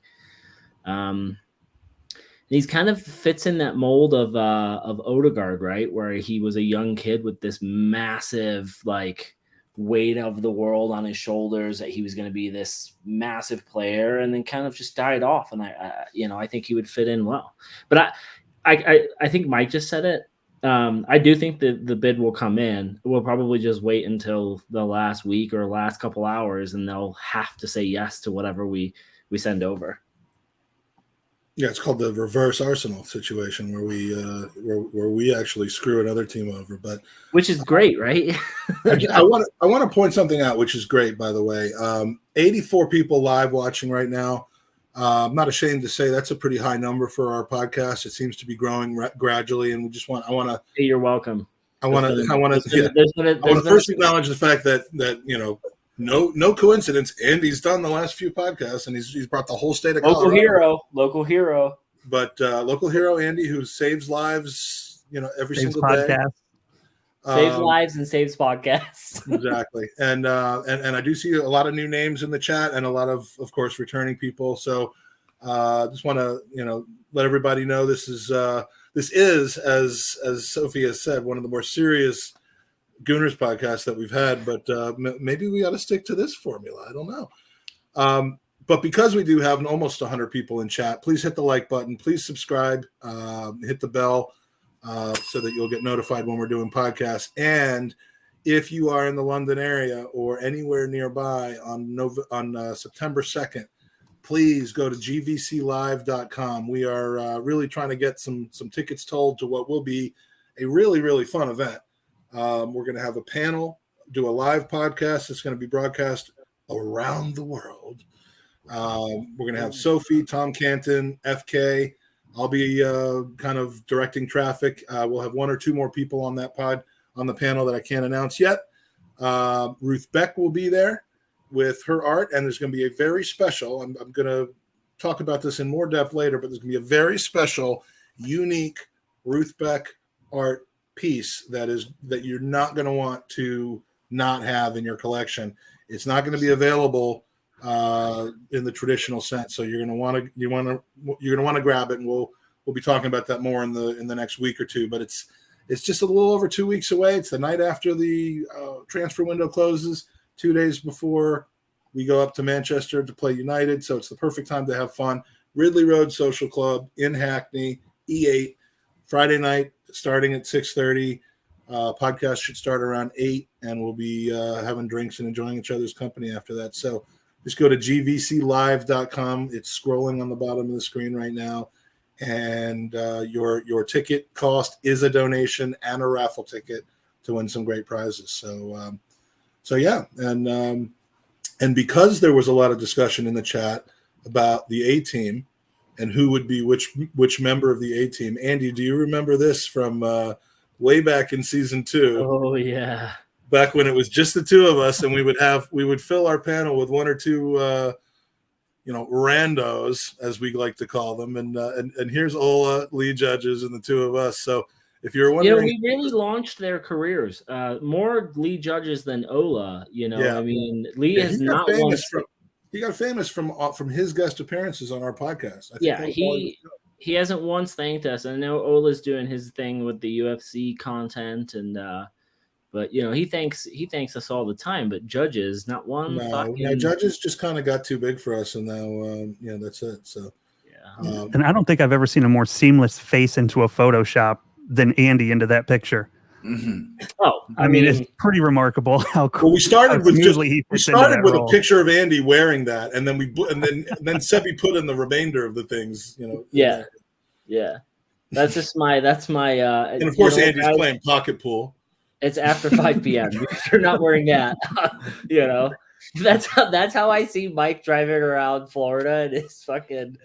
He's kind of fits in that mold of Odegaard, right? Where he was a young kid with this massive, weight of the world on his shoulders, that he was going to be this massive player, and then kind of just died off. And I think he would fit in well. But I think Mike just said it. I do think that the bid will come in. We'll probably just wait until the last week or last couple hours, and they'll have to say yes to whatever we send over. Yeah, it's called the reverse Arsenal situation, where we actually screw another team over. But which is great, right? I want to point something out, which is great, by the way. 84 people live watching right now. I'm not ashamed to say that's a pretty high number for our podcast. It seems to be growing gradually, and I want to. Hey, you're welcome. I want to first acknowledge the fact that no coincidence. Andy's done the last few podcasts, and he's brought the whole state of Colorado. Local hero. But local hero Andy, who saves lives, every single day. Saves lives and saves podcasts. Exactly. And I do see a lot of new names in the chat, and a lot of course, returning people. So just want to, let everybody know this is, as Sophie has said, one of the more serious Gooners podcasts that we've had, but maybe we ought to stick to this formula. I don't know. But because we do have almost 100 people in chat, please hit the like button. Please subscribe, hit the bell, so that you'll get notified when we're doing podcasts. And if you are in the London area or anywhere nearby on September 2nd, please go to gvclive.com. We are really trying to get some tickets sold to what will be a really, really fun event. We're going to have a panel, do a live podcast. It's going to be broadcast around the world. We're going to have Sophie, Tom Canton, FK. I'll be kind of directing traffic. We'll have one or two more people on the panel that I can't announce yet. Ruth Beck will be there with her art, and there's going to be a very special, I'm going to talk about this in more depth later, but there's going to be a very special, unique Ruth Beck art piece that you're not going to want to not have in your collection. It's not going to be available in the traditional sense, so you're going to want to grab it, and we'll we'll be talking about that more in the next week or two. But it's just a little over 2 weeks away. It's the night after the transfer window closes, 2 days before we go up to Manchester to play United. So it's the perfect time to have fun. Ridley Road Social Club in Hackney, E8, Friday night starting at 6:30. Podcast should start around 8, and we'll be having drinks and enjoying each other's company after that. So just go to gvclive.com. It's scrolling on the bottom of the screen right now. And your ticket cost is a donation and a raffle ticket to win some great prizes. So yeah. And because there was a lot of discussion in the chat about the A team and who would be which member of the A team. Andy, do you remember this from way back in season 2? Oh yeah. Back when it was just the two of us, and we would fill our panel with one or two randos, as we like to call them, and here's Ola, Lee Judges, and the two of us. So if you're wondering, we really launched their careers. More Lee Judges than Ola. I mean, Lee has not won. He got famous from his guest appearances on our podcast. He hasn't once thanked us. I know Ola's doing his thing with the UFC content, and but he thanks us all the time. But Judges, not one. No, Judges just kind of got too big for us, and now that's it. So yeah. And I don't think I've ever seen a more seamless face into a Photoshop than Andy into that picture. Mm-hmm. Oh, I mean, it's pretty remarkable how cool. Well, we started with a role. picture of Andy wearing that, and then then Sebi put in the remainder of the things. Yeah. That's my. And of course, Andy's playing pocket pool. It's after 5 p.m. If you're not wearing that, that's how I see Mike driving around Florida in his fucking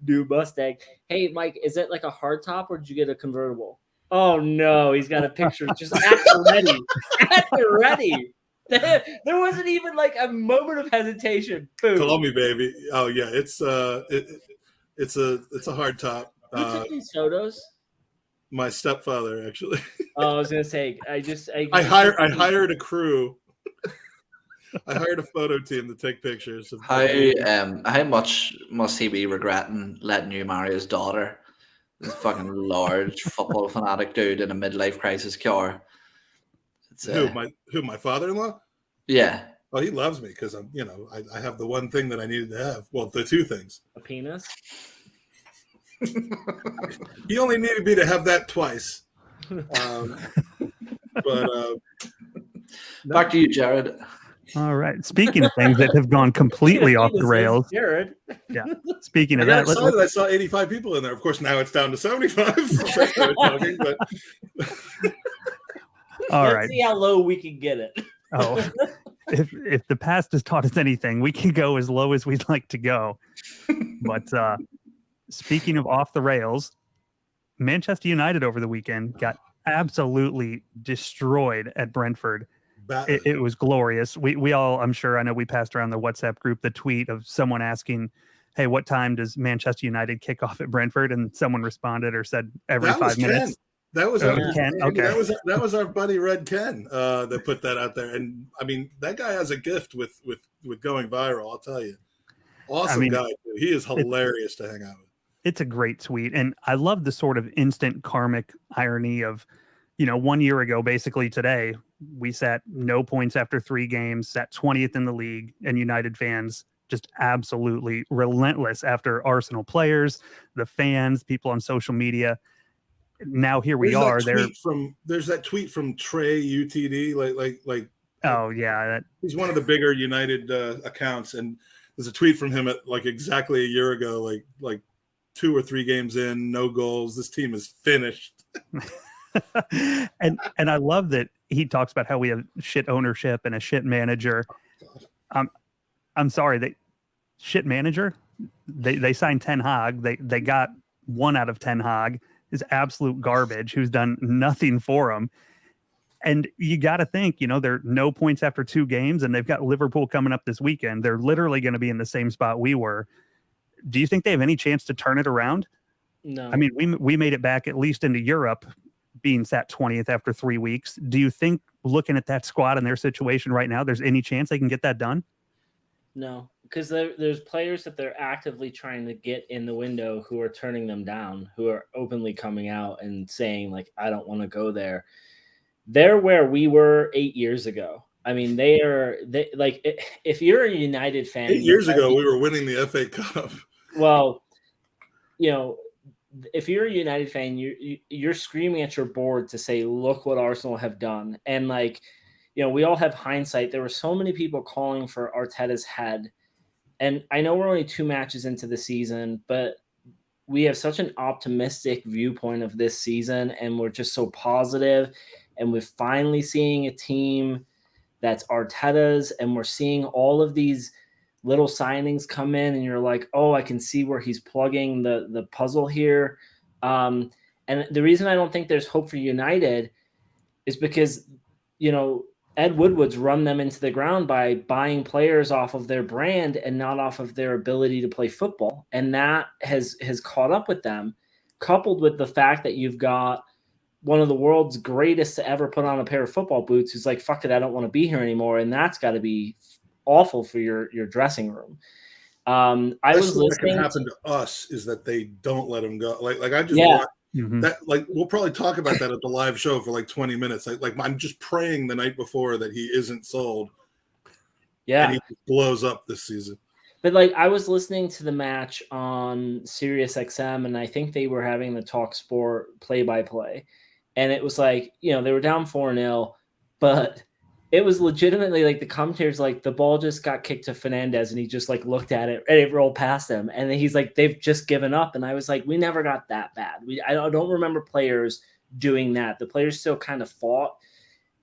new Mustang. Hey, Mike, is it like a hardtop or did you get a convertible? Oh no, he's got a picture just at the ready. There wasn't even like a moment of hesitation. Boom. Call me, baby. Oh yeah, it's a hard top. Who took these photos? My stepfather, actually. Oh, I was gonna say, I hired a crew. I hired a photo team to take pictures. How much must he be regretting letting you marry his daughter? This fucking large football fanatic dude in a midlife crisis car. My father-in-law? Yeah. Oh, he loves me because I have the one thing that I needed to have. Well, the two things. A penis. He only needed me to have that twice. Back to you, Jared. All right. Speaking of things that have gone completely off the rails, Jared. Yeah. Speaking of I that, I saw 85 people in there. Of course, now it's down to 75. Let's see how low we can get it. Oh, if the past has taught us anything, we can go as low as we'd like to go. But speaking of off the rails, Manchester United over the weekend got absolutely destroyed at Brentford. It was glorious. We all, I'm sure, I know we passed around the WhatsApp group the tweet of someone asking, hey, what time does Manchester United kick off at Brentford? And someone responded or said every 5 minutes. That was Ken. Okay. That was our buddy Red Ken that put that out there. And I mean, that guy has a gift with going viral, I'll tell you. Awesome guy. Too. He is hilarious to hang out with. It's a great tweet. And I love the sort of instant karmic irony of, 1 year ago, basically today, we sat no points after 3 games, sat 20th in the league, and United fans just absolutely relentless after Arsenal players, the fans, people on social media. Now here we are. There's that tweet from Trey UTD, like. Oh yeah, he's one of the bigger United accounts, and there's a tweet from him at like exactly a year ago, like 2 or 3 games in, no goals. This team is finished. and I love that he talks about how we have shit ownership and a shit manager. I'm sorry, they shit manager. They signed Ten Hag. They got 1 out of Ten Hag is absolute garbage. Who's done nothing for them. And you got to think, they're no points after 2 games, and they've got Liverpool coming up this weekend. They're literally going to be in the same spot we were. Do you think they have any chance to turn it around? No. I mean, we made it back at least into Europe, being sat 20th after 3 weeks. Do you think, looking at that squad and their situation right now, there's any chance they can get that done? No, because there's players that they're actively trying to get in the window who are turning them down, who are openly coming out and saying like, I don't want to go there. They're where we were 8 years ago. I mean, if you're a United fan, 8 years ago, we were winning the FA Cup. well, you know, if you're a United fan, you're screaming at your board to say, look what Arsenal have done. And like, we all have hindsight. There were so many people calling for Arteta's head. And I know we're only 2 matches into the season, but we have such an optimistic viewpoint of this season, and we're just so positive. And we're finally seeing a team that's Arteta's, and we're seeing all of these little signings come in, and you're like, oh, I can see where he's plugging the puzzle here. And the reason I don't think there's hope for United is because, Ed Woodward's run them into the ground by buying players off of their brand and not off of their ability to play football. And that has caught up with them, coupled with the fact that you've got one of the world's greatest to ever put on a pair of football boots who's like, fuck it, I don't want to be here anymore. And that's got to be awful for your dressing room. I was listening. What can happen to us is that they don't let him go. Like I just watched that. Like we'll probably talk about that at the live show for like 20 minutes. Like I'm just praying the night before that he isn't sold. Yeah, and he blows up this season. But like I was listening to the match on Sirius XM, and I think they were having the Talk Sport play-by-play, and it was like, they were down 4-0, but it was legitimately like the commentators like the ball just got kicked to Fernandez, and he just like looked at it and it rolled past him, and then he's like, they've just given up. And I was like, we never got that bad. I don't remember players doing that. The players still kind of fought,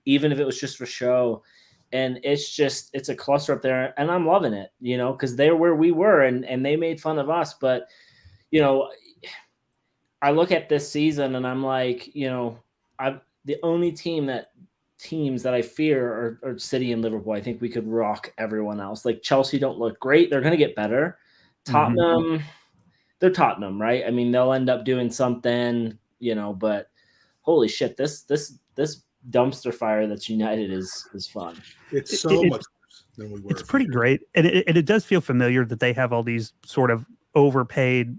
even if it was just for show. And it's a cluster up there, and I'm loving it, because they're where we were, and they made fun of us. But, I look at this season and I'm like, the only teams that I fear are City and Liverpool. I think we could rock everyone else. Like Chelsea don't look great. They're going to get better. Tottenham, they're Tottenham, right? I mean, they'll end up doing something, but holy shit, this dumpster fire that's United is fun. It's so much worse than we were. It's pretty great. And it does feel familiar that they have all these sort of overpaid,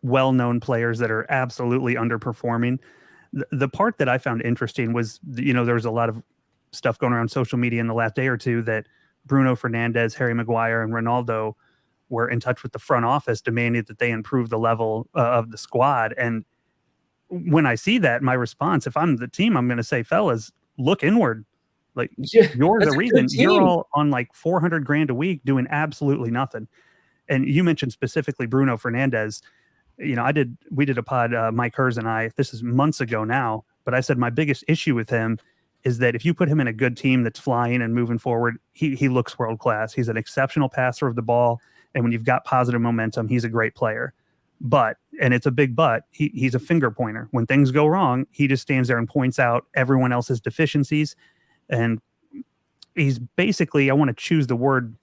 well-known players that are absolutely underperforming. The part that I found interesting was, there was a lot of stuff going around social media in the last day or two that Bruno Fernandes, Harry Maguire, and Ronaldo were in touch with the front office demanding that they improve the level of the squad. And when I see that, my response, if I'm the team, I'm going to say, fellas, look inward. Like, you're the reason. You're all on like $400,000 a week doing absolutely nothing. And you mentioned specifically Bruno Fernandes. We did a pod, Mike Hers and I, this is months ago now, but I said my biggest issue with him is that if you put him in a good team that's flying and moving forward, he looks world-class. He's an exceptional passer of the ball. And when you've got positive momentum, he's a great player. But, and it's a big but, he's a finger pointer. When things go wrong, he just stands there and points out everyone else's deficiencies. And he's basically, I want to choose the word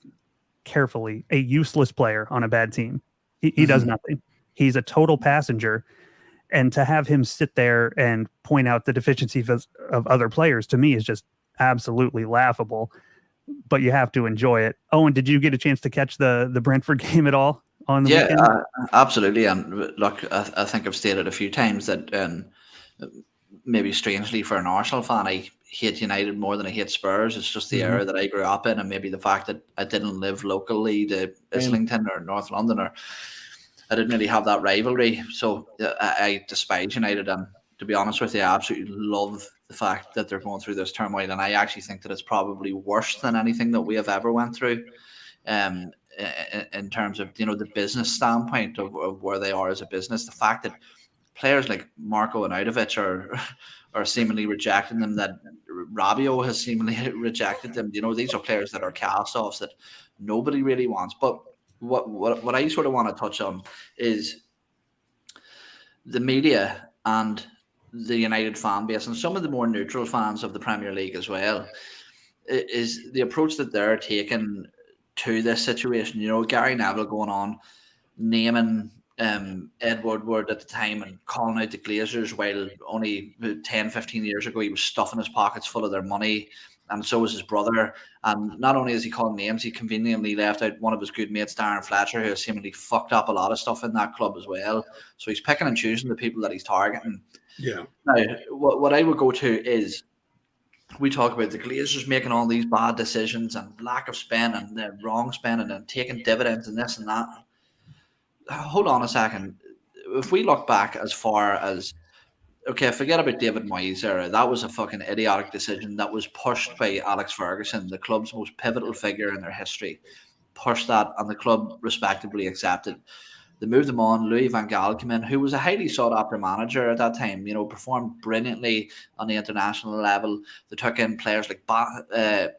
carefully, a useless player on a bad team. He does nothing. He's a total passenger. And to have him sit there and point out the deficiencies of other players, to me, is just absolutely laughable. But you have to enjoy it. Owen, did you get a chance to catch the Brentford game at all on the weekend? Absolutely. And look, I think I've stated a few times that maybe strangely for an Arsenal fan, I hate United more than I hate Spurs. It's just the era that I grew up in, and maybe the fact that I didn't live locally to Islington or North London, or I didn't really have that rivalry. So I despise United, and to be honest with you, I absolutely love the fact that they're going through this turmoil, and I actually think that it's probably worse than anything that we have ever went through. In terms of the business standpoint of where they are as a business, the fact that players like Marco and Arnautovic are seemingly rejecting them, that Rabiot has seemingly rejected them. These are players that are cast-offs that nobody really wants. But what I sort of want to touch on is the media and the United fan base, and some of the more neutral fans of the Premier League as well, is the approach that they're taking to this situation. Gary Neville going on naming Ed Woodward at the time and calling out the Glazers, while only 10, 15 years ago he was stuffing his pockets full of their money, and so was his brother. And not only is he calling names, he conveniently left out one of his good mates, Darren Fletcher, who has seemingly fucked up a lot of stuff in that club as well. So he's picking and choosing the people that he's targeting. Yeah. Now, what I would go to is, we talk about the Glazers making all these bad decisions and lack of spend and the wrong spending and taking dividends and this and that. Hold on a second. If we look back as far as, okay, forget about David Moyes era. That was a fucking idiotic decision that was pushed by Alex Ferguson, the club's most pivotal figure in their history. Pushed that, and the club respectably accepted. They moved him on. Louis van Gaal came in, who was a highly sought-after manager at that time. You know, performed brilliantly on the international level. They took in players like Bastian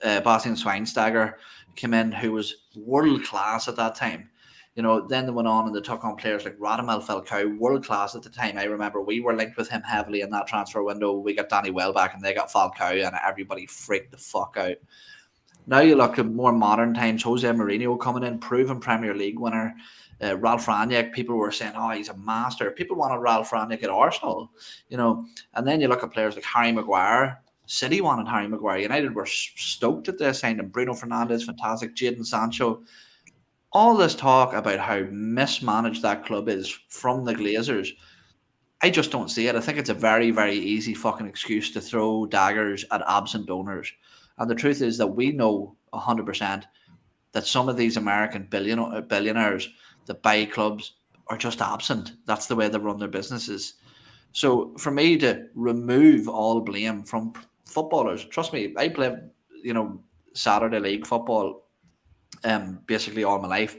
Schweinsteiger came in, who was world-class at that time. You know, then they went on and they took on players like Radamel Falcao, world-class at the time. I remember we were linked with him heavily in that transfer window. We got Danny Welbeck and they got Falcao, and everybody freaked the fuck out. Now you look at more modern times, Jose Mourinho coming in, proven Premier League winner. Ralph Rangnick, people were saying, oh, he's a master. People wanted Ralph Rangnick at Arsenal, you know. And then you look at players like Harry Maguire. City wanted Harry Maguire. United were stoked at this signing. Bruno Fernandes, fantastic. Jadon Sancho. All this talk about how mismanaged that club is from the Glazers, I just don't see it. I think it's a very, very easy fucking excuse to throw daggers at absent owners. And the truth is that we know 100% that some of these American billionaires that buy clubs are just absent. That's the way they run their businesses. So for me to remove all blame from footballers, trust me, I played, you know, Saturday League football basically all my life.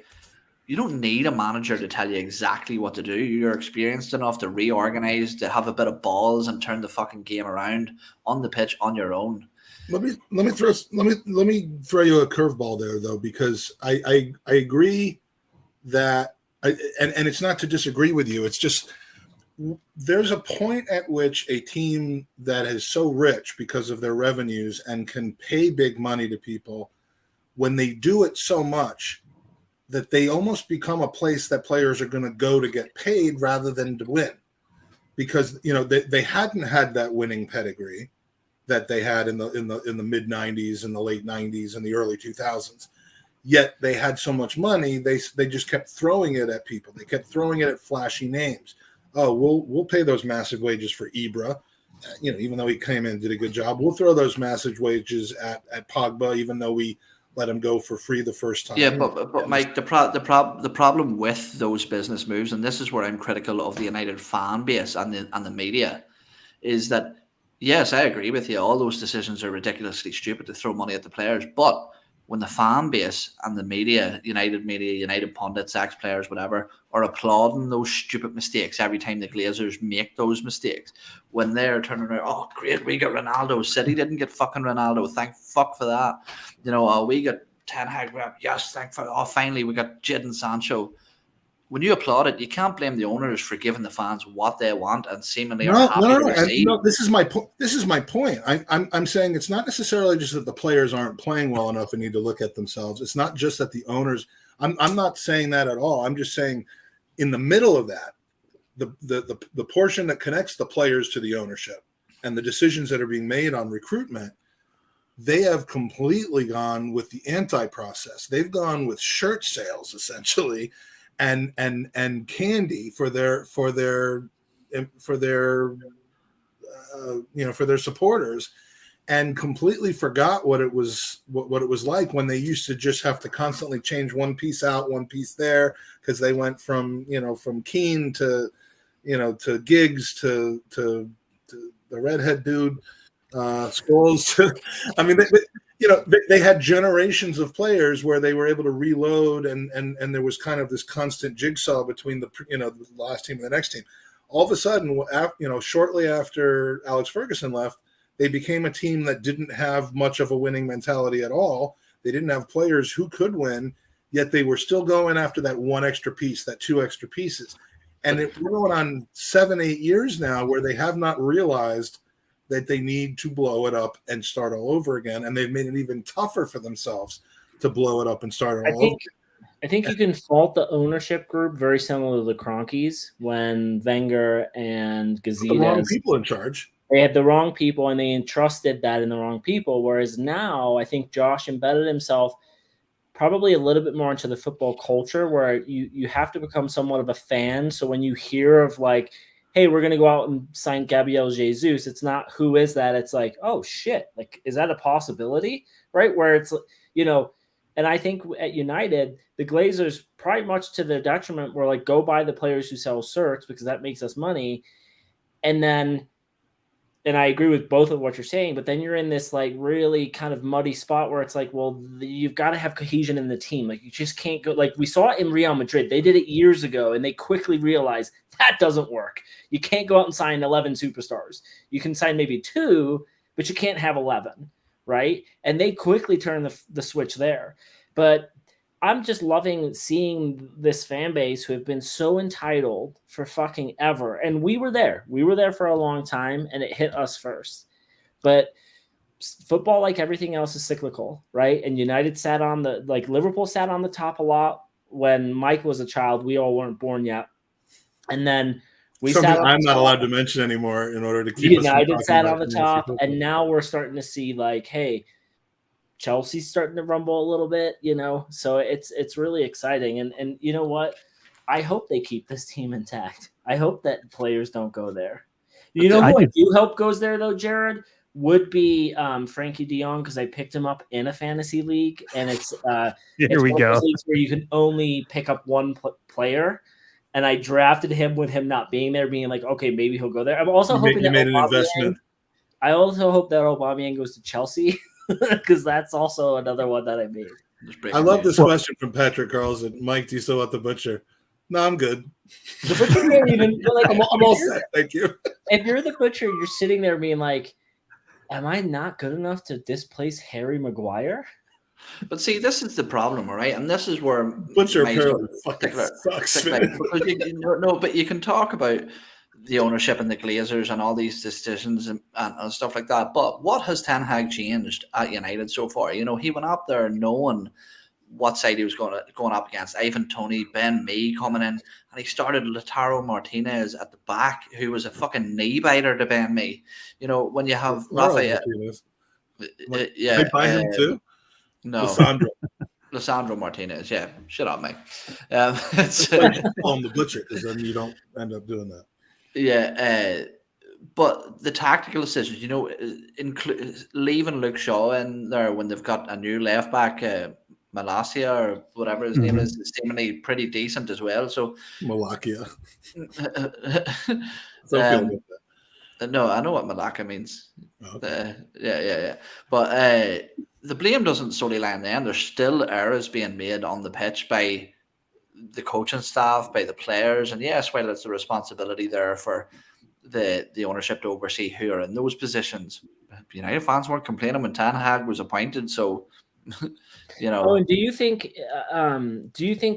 You don't need a manager to tell you exactly what to do. You're experienced enough to reorganize, to have a bit of balls and turn the fucking game around on the pitch on your own. Let me throw you a curveball there, though, because I agree that and it's not to disagree with you. It's just there's a point at which a team that is so rich because of their revenues and can pay big money to people, when they do it so much that they almost become a place that players are going to go to get paid rather than to win, because you know they hadn't had that winning pedigree that they had in the mid 90s and the late 90s and the early 2000s. Yet they had so much money, they just kept throwing it at people. They kept throwing it at flashy names. Oh, we'll pay those massive wages for Ibra, you know, even though he came in and did a good job. We'll throw those massive wages at Pogba, even though we let him go for free the first time. Yeah, but Mike, the problem with those business moves, and this is where I'm critical of the United fan base and the media, is that yes, I agree with you. All those decisions are ridiculously stupid to throw money at the players, but when the fan base and the media, United pundits, ex-players, whatever, are applauding those stupid mistakes every time the Glazers make those mistakes, when they're turning around, oh, great, we got Ronaldo. City didn't get fucking Ronaldo. Thank fuck for that. You know, we got Ten Hag. Yes, thank fuck. Oh, finally, we got Jadon Sancho. When you applaud it, you can't blame the owners for giving the fans what they want and seemingly are happy to receive. No, this is my point. This is my point. I'm saying it's not necessarily just that the players aren't playing well enough and need to look at themselves. It's not just that the owners. I'm not saying that at all. I'm just saying, in the middle of that, the portion that connects the players to the ownership and the decisions that are being made on recruitment, they have completely gone with the anti-process. They've gone with shirt sales essentially. And candy for their supporters, and completely forgot what it was like when they used to just have to constantly change one piece out, one piece there, because they went from Keane to Giggs to the redhead dude, Scholes. I mean, they had generations of players where they were able to reload, and there was kind of this constant jigsaw between the last team and the next team. All of a sudden, shortly after Alex Ferguson left, they became a team that didn't have much of a winning mentality at all. They didn't have players who could win, yet they were still going after that one extra piece, that two extra pieces. And we're going on 7-8 years now where they have not realized that they need to blow it up and start all over again. And they've made it even tougher for themselves to blow it up and start all over. I think you can fault the ownership group very similar to the Cronkies when Wenger and The wrong Gazidis, people in charge. they had the wrong people and they entrusted that in the wrong people. Whereas now I think Josh embedded himself probably a little bit more into the football culture where you have to become somewhat of a fan. So when you hear of like, hey, we're going to go out and sign Gabriel Jesus, it's not who is that? It's like, oh shit, like, is that a possibility? Right? Where it's, and I think at United, the Glazers, probably much to their detriment, were like, go buy the players who sell shirts because that makes us money. And then, and I agree with both of what you're saying, but then you're in this like really kind of muddy spot where it's like, well, you've got to have cohesion in the team. Like you just can't go, like we saw it in Real Madrid. They did it years ago and they quickly realized that doesn't work. You can't go out and sign 11 superstars. You can sign maybe 2, but you can't have 11. Right. And they quickly turned the switch there. But I'm just loving seeing this fan base who have been so entitled for fucking ever. And we were there. We were there for a long time and it hit us first. But football, like everything else, is cyclical, right? And United sat on Liverpool sat on the top a lot when Mike was a child. We all weren't born yet. And then Something I'm not allowed to mention anymore in order to keep United sat on the top. And now we're starting to see like, hey, Chelsea's starting to rumble a little bit, so it's really exciting. And you know what? I hope they keep this team intact. I hope that players don't go there. You know who I do hope goes there though, Jared? Would be Frankie de Jong, because I picked him up in a fantasy league, and it's here we go. Leagues where you can only pick up one player, and I drafted him with him not being there, being like, okay, maybe he'll go there. I'm also hoping you made an investment. I also hope that Aubameyang goes to Chelsea. Because that's also another one that I made. I love this question from Patrick Carlson. Mike, do you still want the butcher? No, I'm good. The butcher can't even like. I'm all set. Thank you. If you're the butcher, you're sitting there being like, "Am I not good enough to displace Harry Maguire?" But see, this is the problem, right? And this is where butcher apparently fucking sucks. But you can talk about the ownership and the Glazers and all these decisions and stuff like that. But what has Ten Hag changed at United so far? He went up there knowing what side he was going up against. Ivan Toney, Ben Mee coming in, and he started Lautaro Martinez at the back, who was a fucking knee biter to Ben Mee. When you have Rafael, they buy him too. No, Lissandro Martinez. Yeah, shut up, mate. It's on the butcher, because then you don't end up doing that. Yeah, but the tactical decisions, leaving Luke Shaw in there when they've got a new left back, Malacia or whatever his name is seemingly pretty decent as well. So Malacia. No, I know what Malacca means. Okay. Yeah. But the blame doesn't solely lie in the end. There's still errors being made on the pitch by the coaching staff, by the players, and yes, while it's a responsibility there for the ownership to oversee who are in those positions, United fans weren't complaining when Ten Hag was appointed. So, Oh, and do you think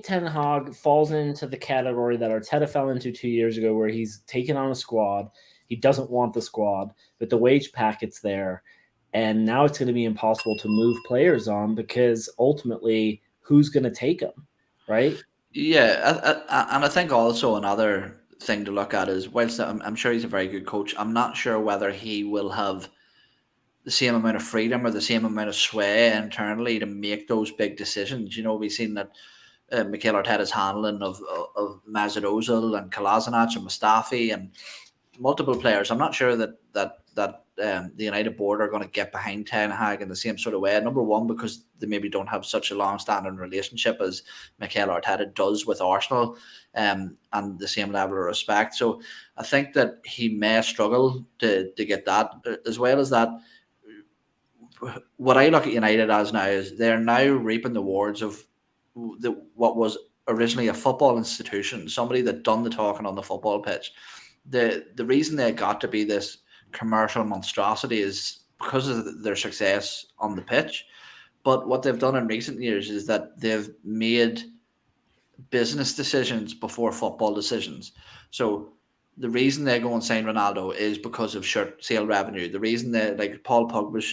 Ten Hag falls into the category that Arteta fell into 2 years ago, where he's taken on a squad, he doesn't want the squad, but the wage packet's there, and now it's going to be impossible to move players on because ultimately, who's going to take them, right? Yeah, and I think also another thing to look at is, whilst I'm sure he's a very good coach, I'm not sure whether he will have the same amount of freedom or the same amount of sway internally to make those big decisions. We've seen that Mikel Arteta's handling of Mesut Ozil and Kolasinac and Mustafi and multiple players. I'm not sure that the United board are going to get behind Ten Hag in the same sort of way. Number one, because they maybe don't have such a long-standing relationship as Mikel Arteta does with Arsenal, and the same level of respect. So I think that he may struggle to get that. As well as that, what I look at United as now is they're now reaping the rewards of what was originally a football institution, somebody that done the talking on the football pitch. The reason they got to be this commercial monstrosity is because of their success on the pitch. But what they've done in recent years is that they've made business decisions before football decisions. So the reason they go and sign Ronaldo is because of shirt sale revenue. The reason that, like, Paul Pogba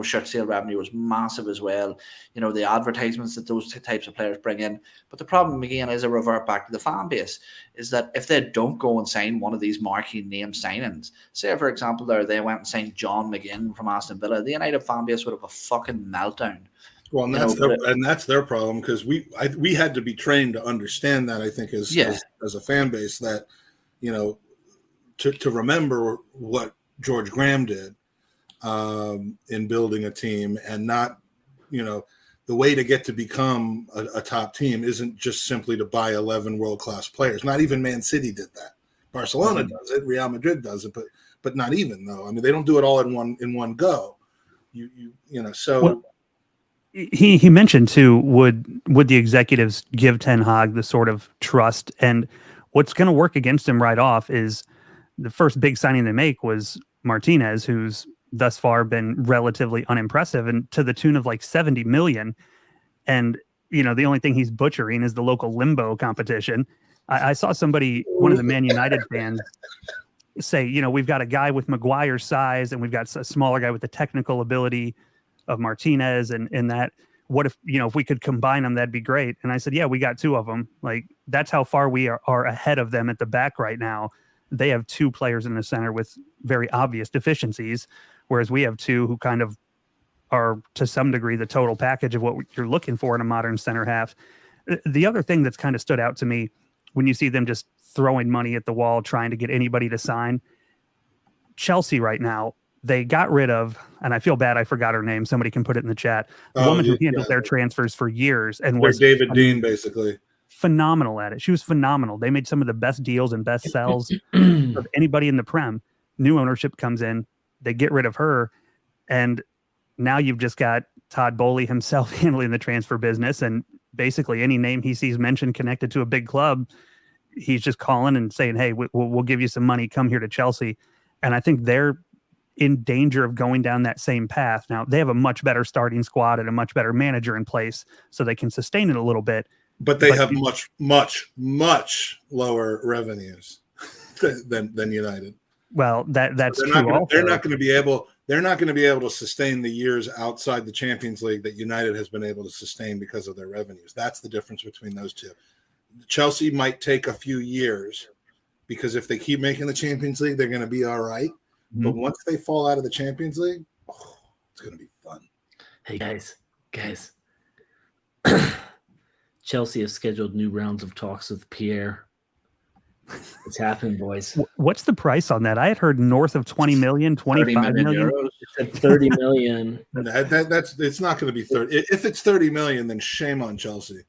shirt sale revenue was massive as well. The advertisements that those types of players bring in. But the problem, again, is I revert back to the fan base, is that if they don't go and sign one of these marquee name signings, say, for example, they went and signed John McGinn from Aston Villa, the United fan base would have a fucking meltdown. Well, and that's their problem, because we had to be trained to understand that, I think, as a fan base, that, to remember what George Graham did in building a team, and not, the way to get to become a top team isn't just simply to buy 11 world-class players. Not even Man City did that. Barcelona does it. Real Madrid does it, but not even, though. I mean, they don't do it all in one go. So. Well, he mentioned too, would the executives give Ten Hag the sort of trust? And what's going to work against him right off is the first big signing they make was Martinez, who's thus far been relatively unimpressive, and to the tune of like 70 million. And, the only thing he's butchering is the local limbo competition. I saw somebody, one of the Man United fans, say, we've got a guy with Maguire's size, and we've got a smaller guy with the technical ability of Martinez, and that, what if, if we could combine them, that'd be great. And I said, yeah, we got two of them. Like, that's how far we are ahead of them at the back right now. They have two players in the center with very obvious deficiencies, whereas we have two who kind of are, to some degree, the total package of what you're looking for in a modern center half. The other thing that's kind of stood out to me when you see them just throwing money at the wall, trying to get anybody to sign, Chelsea right now, they got rid of, and I feel bad, I forgot her name. Somebody can put it in the chat. The woman who handled their transfers for years and was David Dean, basically phenomenal at it. She was phenomenal. They made some of the best deals and best sells of anybody in the Prem. New ownership comes in, they get rid of her, and now you've just got Todd Bowley himself handling the transfer business, and basically any name he sees mentioned connected to a big club, he's just calling and saying, hey, we'll give you some money, come here to Chelsea. And I think they're in danger of going down that same path. Now, they have a much better starting squad and a much better manager in place, so they can sustain it a little bit. But they have much, much, much lower revenues than United. Well, that's true. They're not going to be able to sustain the years outside the Champions League that United has been able to sustain because of their revenues. That's the difference between those two. Chelsea might take a few years, because if they keep making the Champions League, they're going to be all right. Mm-hmm. But once they fall out of the Champions League, it's going to be fun. Hey, guys. Chelsea has scheduled new rounds of talks with Pierre. It's happening, boys. What's the price on that? I had heard north of 20 million, 25 million. It's 30 million. It's not going to be 30. If it's 30 million, then shame on Chelsea.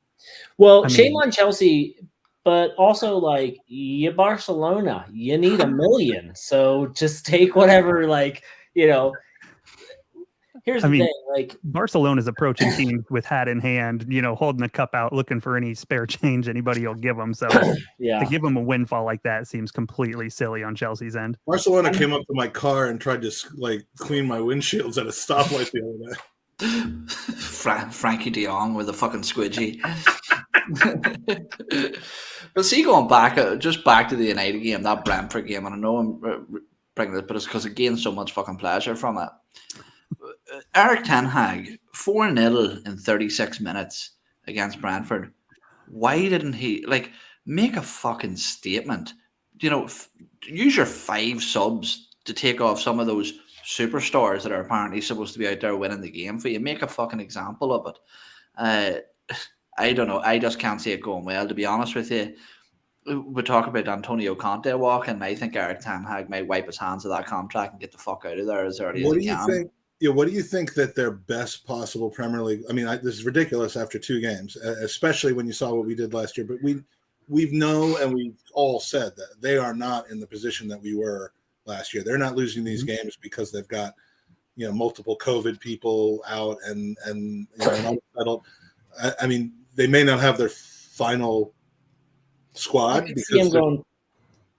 Well, shame on Chelsea, but also, like, you Barcelona, you need $1 million. So just take whatever, here's the thing. Like, Barcelona's approaching teams with hat in hand, holding the cup out, looking for any spare change anybody will give them. So to give them a windfall like that seems completely silly on Chelsea's end. Barcelona came up to my car and tried to clean my windshields at a stoplight the other day. Frankie de Jong with a fucking squidgy. But see, going back to the United game, that Brentford game, and I know I'm bringing this, but it's because I gained so much fucking pleasure from it. Eric Ten Hag, 4-0 in 36 minutes against Brentford. Why didn't he make a fucking statement? Use your 5 subs to take off some of those superstars that are apparently supposed to be out there winning the game for you. Make a fucking example of it. I don't know. I just can't see it going well, to be honest with you. We talk about Antonio Conte walking. I think Eric Ten Hag might wipe his hands of that contract and get the fuck out of there as early as he can. What do you think that their best possible Premier League? I mean, this is ridiculous after 2 games, especially when you saw what we did last year. But we've all said that they are not in the position that we were last year. They're not losing these games because they've got multiple COVID people out and unsettled. I mean, they may not have their final squad because going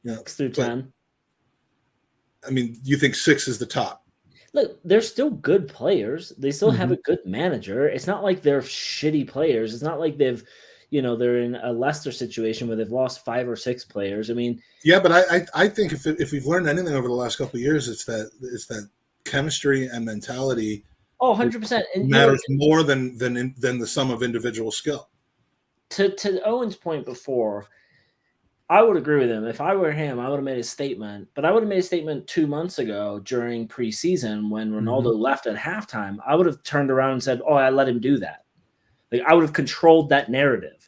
6 through 10. I mean, you think 6 is the top? Look, they're still good players. They still have a good manager. It's not like they're shitty players. It's not like they're in a Leicester situation where they've lost 5 or 6 players. I mean, yeah, but I think if we've learned anything over the last couple of years, it's that chemistry and mentality Oh, 100%. And matters more than the sum of individual skill. To Owen's point before, I would agree with him. If I were him, I would have made a statement. But I would have made a statement 2 months ago during preseason when Ronaldo left at halftime. I would have turned around and said, "Oh, I let him do that." Like, I would have controlled that narrative.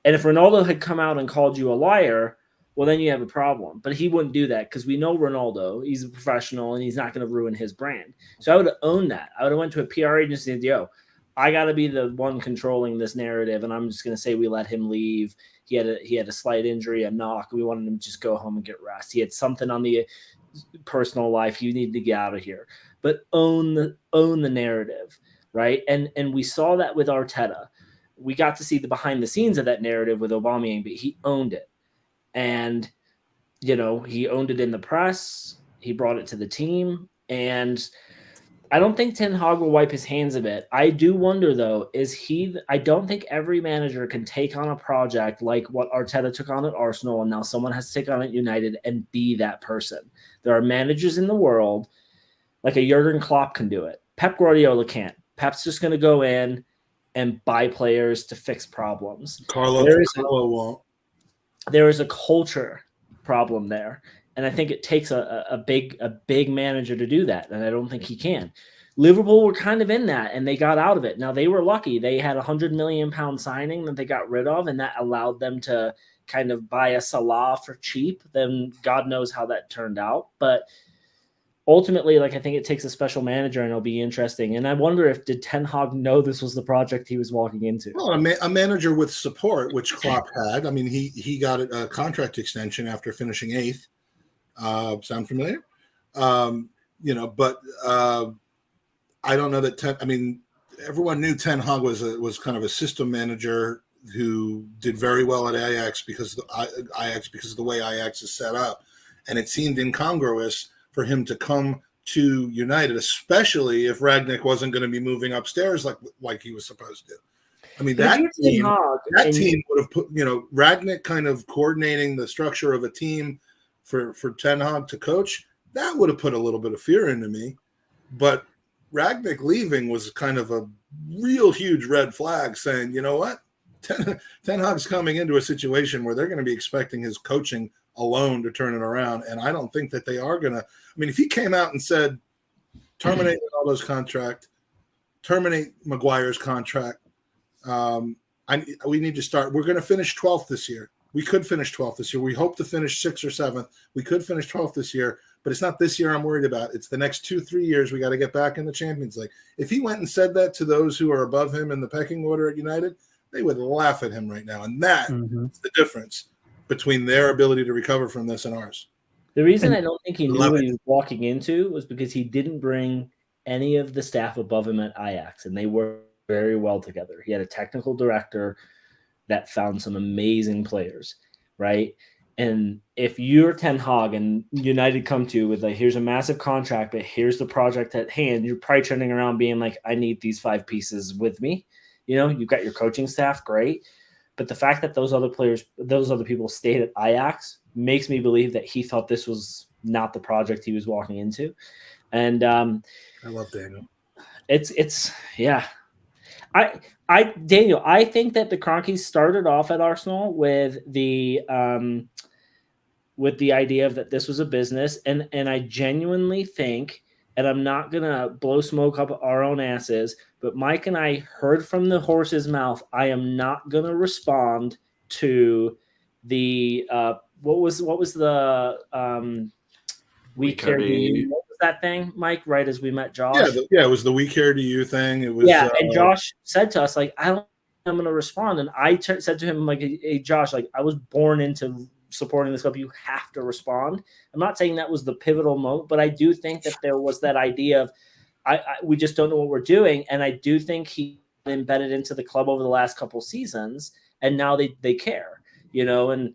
And if Ronaldo had come out and called you a liar, well, then you have a problem. But he wouldn't do that because we know Ronaldo. He's a professional and he's not going to ruin his brand. So I would have owned that. I would have went to a PR agency and said, "Yo, I got to be the one controlling this narrative, and I'm just going to say we let him leave. He had a slight injury, a knock. We wanted him to just go home and get rest. He had something on the personal life. He needed to get out of here." But own the narrative, right? And we saw that with Arteta. We got to see the behind the scenes of that narrative with Aubameyang, but he owned it. And, he owned it in the press. He brought it to the team. And I don't think Ten Hag will wipe his hands of it. I do wonder, though, I don't think every manager can take on a project like what Arteta took on at Arsenal, and now someone has to take on at United and be that person. There are managers in the world, like a Jurgen Klopp can do it. Pep Guardiola can't. Pep's just going to go in and buy players to fix problems. Carlo won't. There is a culture problem there. And I think it takes a big manager to do that. And I don't think he can. Liverpool were kind of in that, and they got out of it. Now, they were lucky. They had a £100 million signing that they got rid of, and that allowed them to kind of buy a Salah for cheap. Then God knows how that turned out. But ultimately, I think it takes a special manager, and it'll be interesting. And I wonder did Ten Hag know this was the project he was walking into? Well, a manager with support, which Klopp had. I mean, he got a contract extension after finishing 8th. Sound familiar? But I don't know that everyone knew Ten Hag was kind of a system manager who did very well at Ajax because of the way Ajax is set up, and it seemed incongruous for him to come to United, especially if Ragnick wasn't going to be moving upstairs like he was supposed to. I mean, that team would have put Ragnick kind of coordinating the structure of a team for Ten Hag to coach, that would have put a little bit of fear into me. But Ragnick leaving was kind of a real huge red flag saying, you know what? Ten Hag's coming into a situation where they're going to be expecting his coaching alone to turn it around. And I don't think that they are going to. I mean, if he came out and said, terminate Ronaldo's contract, terminate Maguire's contract, we need to start. We're going to finish 12th this year. We could finish 12th this year. We hope to finish 6th or 7th. We could finish 12th this year, but it's not this year I'm worried about. It's the next 2-3 years. We got to get back in the Champions League. If he went and said that to those who are above him in the pecking order at United, they would laugh at him right now. And that is the difference between their ability to recover from this and ours. The reason I don't think he knew what he was walking into was because he didn't bring any of the staff above him at Ajax, and they worked very well together. He had a technical director that found some amazing players, right? And if you're Ten Hag and United come to you with here's a massive contract, but here's the project at hand, you're probably turning around being like, I need these 5 pieces with me. You've got your coaching staff, great. But the fact that those other people stayed at Ajax makes me believe that he thought this was not the project he was walking into. And I love Daniel. Yeah. Daniel, I think that the Kroenkes started off at Arsenal with the idea of that this was a business, and I genuinely think, and I'm not gonna blow smoke up our own asses, but Mike and I heard from the horse's mouth. I am not gonna respond to the what was the we care to you. What was that thing, Mike? Right as we met Josh. Yeah, it was the we care to you thing. It was and Josh said to us I'm going to respond, and I said to him hey Josh, I was born into supporting this club. You have to respond. I'm not saying that was the pivotal moment, but I do think that there was that idea of we just don't know what we're doing, and I do think he embedded into the club over the last couple seasons, and now they care, and.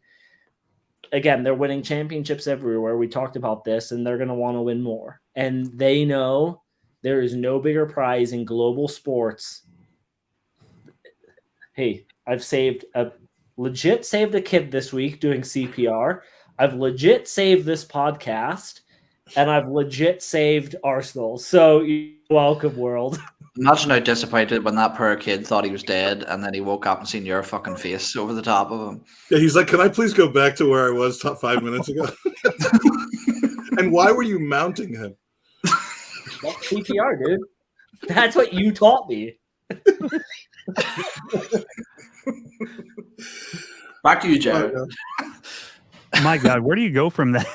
Again, they're winning championships everywhere. We talked about this, and they're going to want to win more. And they know there is no bigger prize in global sports. Hey, I've legit saved a kid this week doing CPR. I've legit saved this podcast. and I've legit saved Arsenal. So you're welcome, world. Imagine how disappointed when that poor kid thought he was dead, and then he woke up and seen your fucking face over the top of him. Yeah, he's like, "Can I please go back to where I was 5 minutes ago?" And why were you mounting him? That's CPR, dude. That's what you taught me. Back to you, Jared. My God, where do you go from that?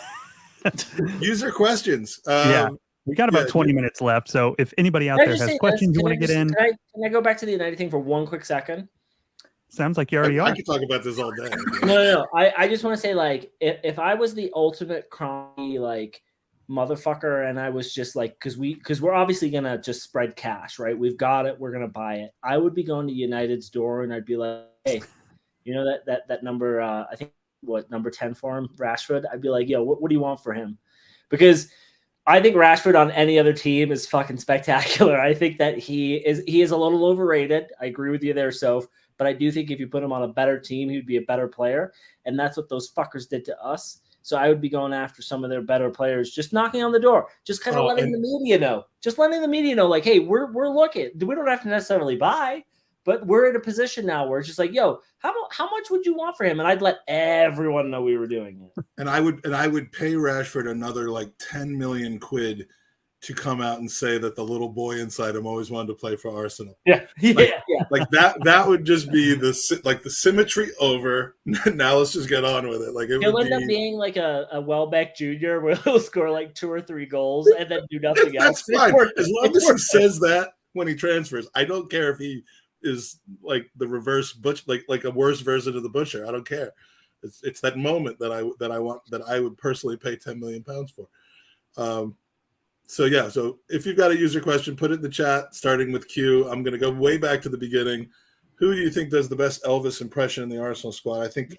User questions. Yeah. We got about 20 minutes left. So if anybody out there has questions you want to get in. Can I go back to the United thing for one quick second? Sounds like you already are. I could talk about this all day. No. I just want to say, like, if I was the ultimate crony, like, motherfucker, and I was just like, because we're obviously gonna just spread cash, right? We've got it, we're gonna buy it. I would be going to United's door and I'd be like, hey, you know that number, I think number 10 for him, Rashford. I'd be like, yo, what do you want for him? Because I think Rashford on any other team is fucking spectacular. I think that he is a little overrated. I agree with you there, Soph. But I do think if you put him on a better team, he'd be a better player. And that's what those fuckers did to us. So I would be going after some of their better players, just knocking on the door, just kind of letting the media know. Just letting the media know, like, hey, we're looking. We don't have to necessarily buy, but we're in a position now where it's just like, yo, how much would you want for him? And I'd let everyone know we were doing it. And I would pay Rashford another like 10 million quid to come out and say that the little boy inside him always wanted to play for Arsenal. Yeah. Like that would just be the symmetry over. Now let's just get on with it. Like he'll end up being like a Welbeck Jr. where he'll score like 2 or 3 goals and then do nothing else. That's fine. As long as he says that when he transfers. I don't care if he is like the reverse butcher, like a worse version of the butcher. I don't care. It's that moment that I would personally pay £10 million for. So if you've got a user question, put it in the chat, starting with Q. I'm going to go way back to the beginning. Who do you think does the best Elvis impression in the Arsenal squad? I think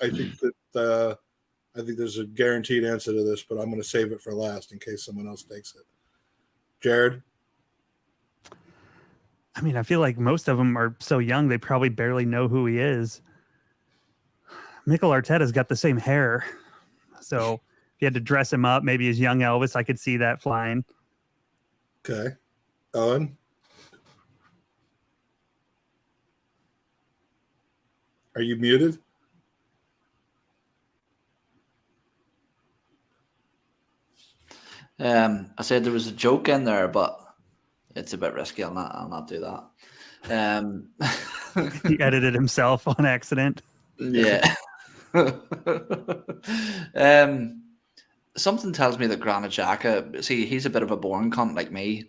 there's a guaranteed answer to this, but I'm going to save it for last in case someone else takes it. Jared? I mean, I feel like most of them are so young, they probably barely know who he is. Mikel Arteta's got the same hair. So if you had to dress him up, maybe as young Elvis, I could see that flying. Okay. Owen? Are you muted? I said there was a joke in there, but it's a bit risky. I'll not do that. He edited himself on accident. Yeah. Something tells me that Granit Xhaka, see, he's a bit of a boring cunt like me.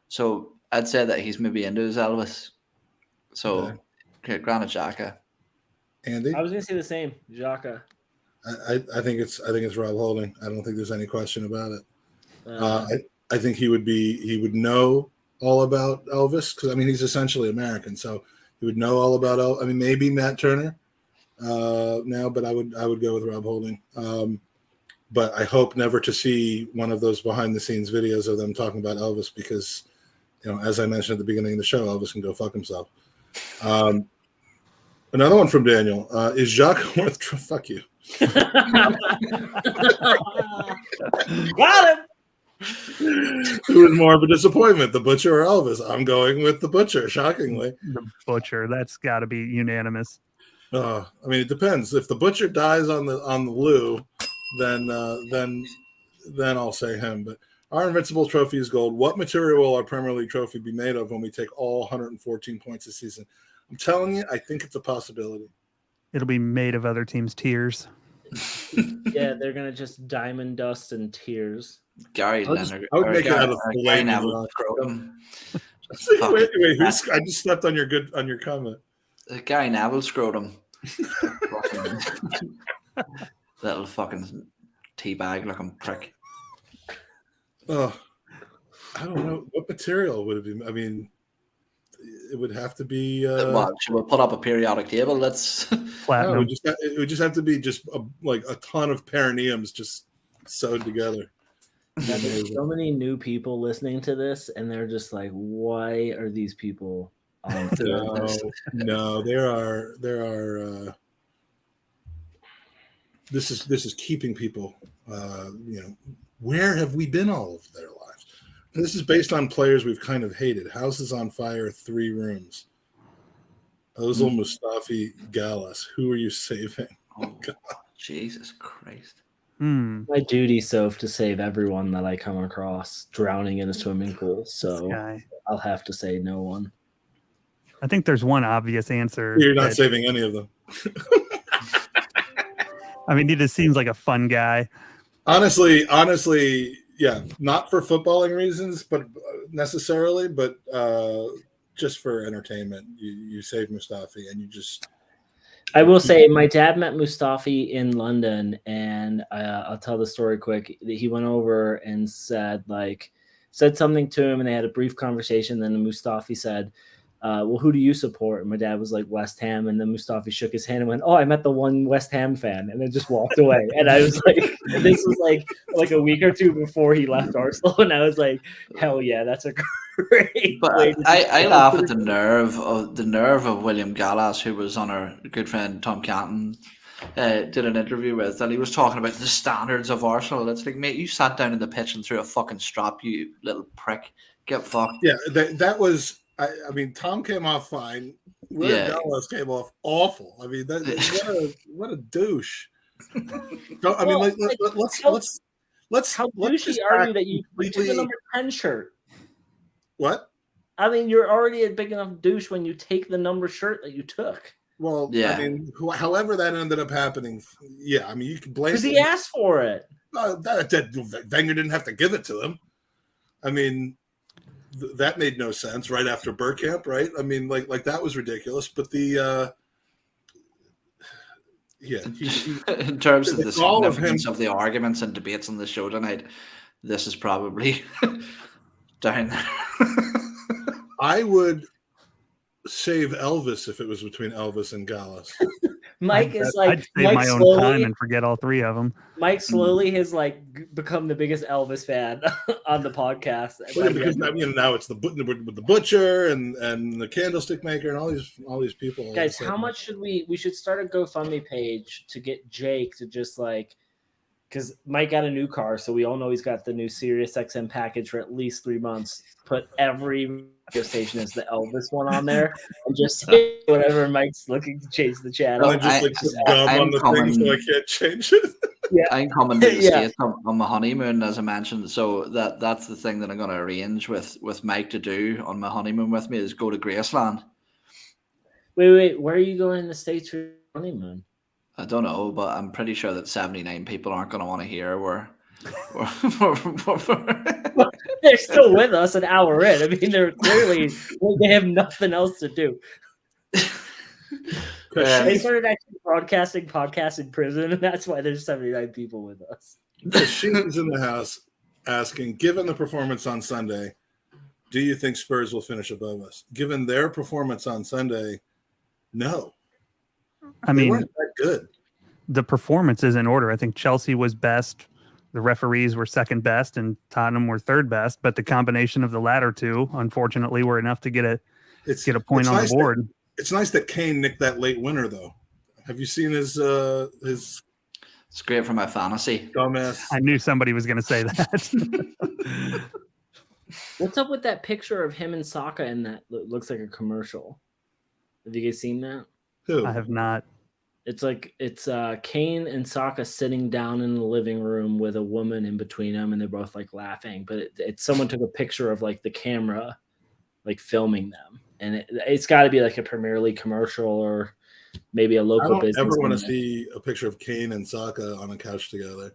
So I'd say that he's maybe into his Elvis. So Granit Xhaka. Andy? I was gonna say the same, Xhaka. I think it's Rob Holding. I don't think there's any question about it. I think he would know all about Elvis because I mean he's essentially American, so he would know all about Elvis. I mean maybe Matt Turner now, but I would go with Rob Holding. But I hope never to see one of those behind the scenes videos of them talking about Elvis because, as I mentioned at the beginning of the show, Elvis can go fuck himself. Another one from Daniel is Jacques worth? Fuck you. Got him. Who is more of a disappointment, the Butcher or Elvis? I'm going with the Butcher, shockingly. The Butcher, that's got to be unanimous. I mean, it depends. If the Butcher dies on the loo, then I'll say him. But our Invincible trophy is gold. What material will our Premier League trophy be made of when we take all 114 points this season? I'm telling you, I think it's a possibility. It'll be made of other teams' tears. Yeah, they're gonna just diamond dust and tears. Gary Leonard. I would make it out of Gary Neville scrotum. Wait, I just stepped on your comment. Gary Neville scrotum. Little fucking teabag looking prick. Oh, I don't know. What material would it be? I mean, it would have to be. Should we put up a periodic table? Let's. Platinum. No, it would just have to be just like a ton of perineums just sewed together. Yeah, there's so many new people listening to this, and they're just like, "Why are these people on this?" No, there are. This is keeping people, Where have we been all of their lives? This is based on players we've kind of hated. Houses on fire, 3 rooms. Ozil, Mustafi, Gallas. Who are you saving? Oh, Jesus Christ. My duty, Soph, to save everyone that I come across drowning in a swimming pool. So I'll have to say no one. I think there's one obvious answer. You're not saving any of them. I mean, he just seems like a fun guy. Honestly, yeah, not for footballing reasons, but necessarily, but just for entertainment. You save Mustafi, and you just. I will say my dad met Mustafi in London, and I'll tell the story quick. He went over and said something to him, and they had a brief conversation. Then Mustafi said, well, who do you support? And my dad was like, West Ham. And then Mustafi shook his hand and went, oh, I met the one West Ham fan, and then just walked away. And I was like, this was like a week or two before he left Arsenal. And I was like, hell yeah, that's a great. But I laugh at the nerve of William Gallas, who was on our good friend Tom Canton, did an interview with, and he was talking about the standards of Arsenal. It's like, mate, you sat down in the pitch and threw a fucking strap, you little prick. Get fucked. Yeah, that was. I mean, Tom came off fine. William Gallas came off awful. I mean, what a douche. I mean, let's. How douchey are you that you took the number 10 shirt? What? I mean, you're already a big enough douche when you take the number shirt that you took. Well, yeah. I mean, however that ended up happening, yeah. I mean, you can blame. Because he asked for it. Wenger didn't have to give it to him. I mean. That made no sense right after Bergkamp, right? I mean, like that was ridiculous. But in terms of the significance of the arguments and debates on the show tonight, this is probably down there. I would save Elvis if it was between Elvis and Gallas. Mike is like, I'd save my own time and forget all 3 of them. Mike slowly has become the biggest Elvis fan on the podcast. Because now it's with the butcher and the candlestick maker and all these people. Guys, how much should we should start a GoFundMe page to get Jake to just because Mike got a new car, so we all know he's got the new Sirius XM package for at least 3 months. Put every radio station as the Elvis one on there, and just say whatever Mike's looking to change the channel. I just gum on the thing so I can't change it. Yeah, I'm coming to the States on my honeymoon, as I mentioned. So that's the thing that I'm going to arrange with Mike to do on my honeymoon with me is go to Graceland. Wait, where are you going in the States for your honeymoon? I don't know, but I'm pretty sure that 79 people aren't going to want to hear where they're still with us an hour in. I mean, they're clearly they have nothing else to do. They started actually broadcasting podcasts in prison, and that's why there's 79 people with us. She's in the house asking, given the performance on Sunday, do you think Spurs will finish above us? Given their performance on Sunday, no. They weren't that good. The performance is in order. I think Chelsea was best. The referees were second best, and Tottenham were third best. But the combination of the latter two, unfortunately, were enough to get a point on the board. It's nice that Kane nicked that late winner, though. Have you seen his? It's great for my fantasy. Dumbass. I knew somebody was going to say that. What's up with that picture of him and Saka in that looks like a commercial? Have you guys seen that? Who? I have not. It's Kane and Saka sitting down in the living room with a woman in between them, and they're both laughing. But it's someone took a picture of the camera, filming them, and it's got to be a Premier League commercial or maybe a local business. I don't ever want to see a picture of Kane and Saka on a couch together.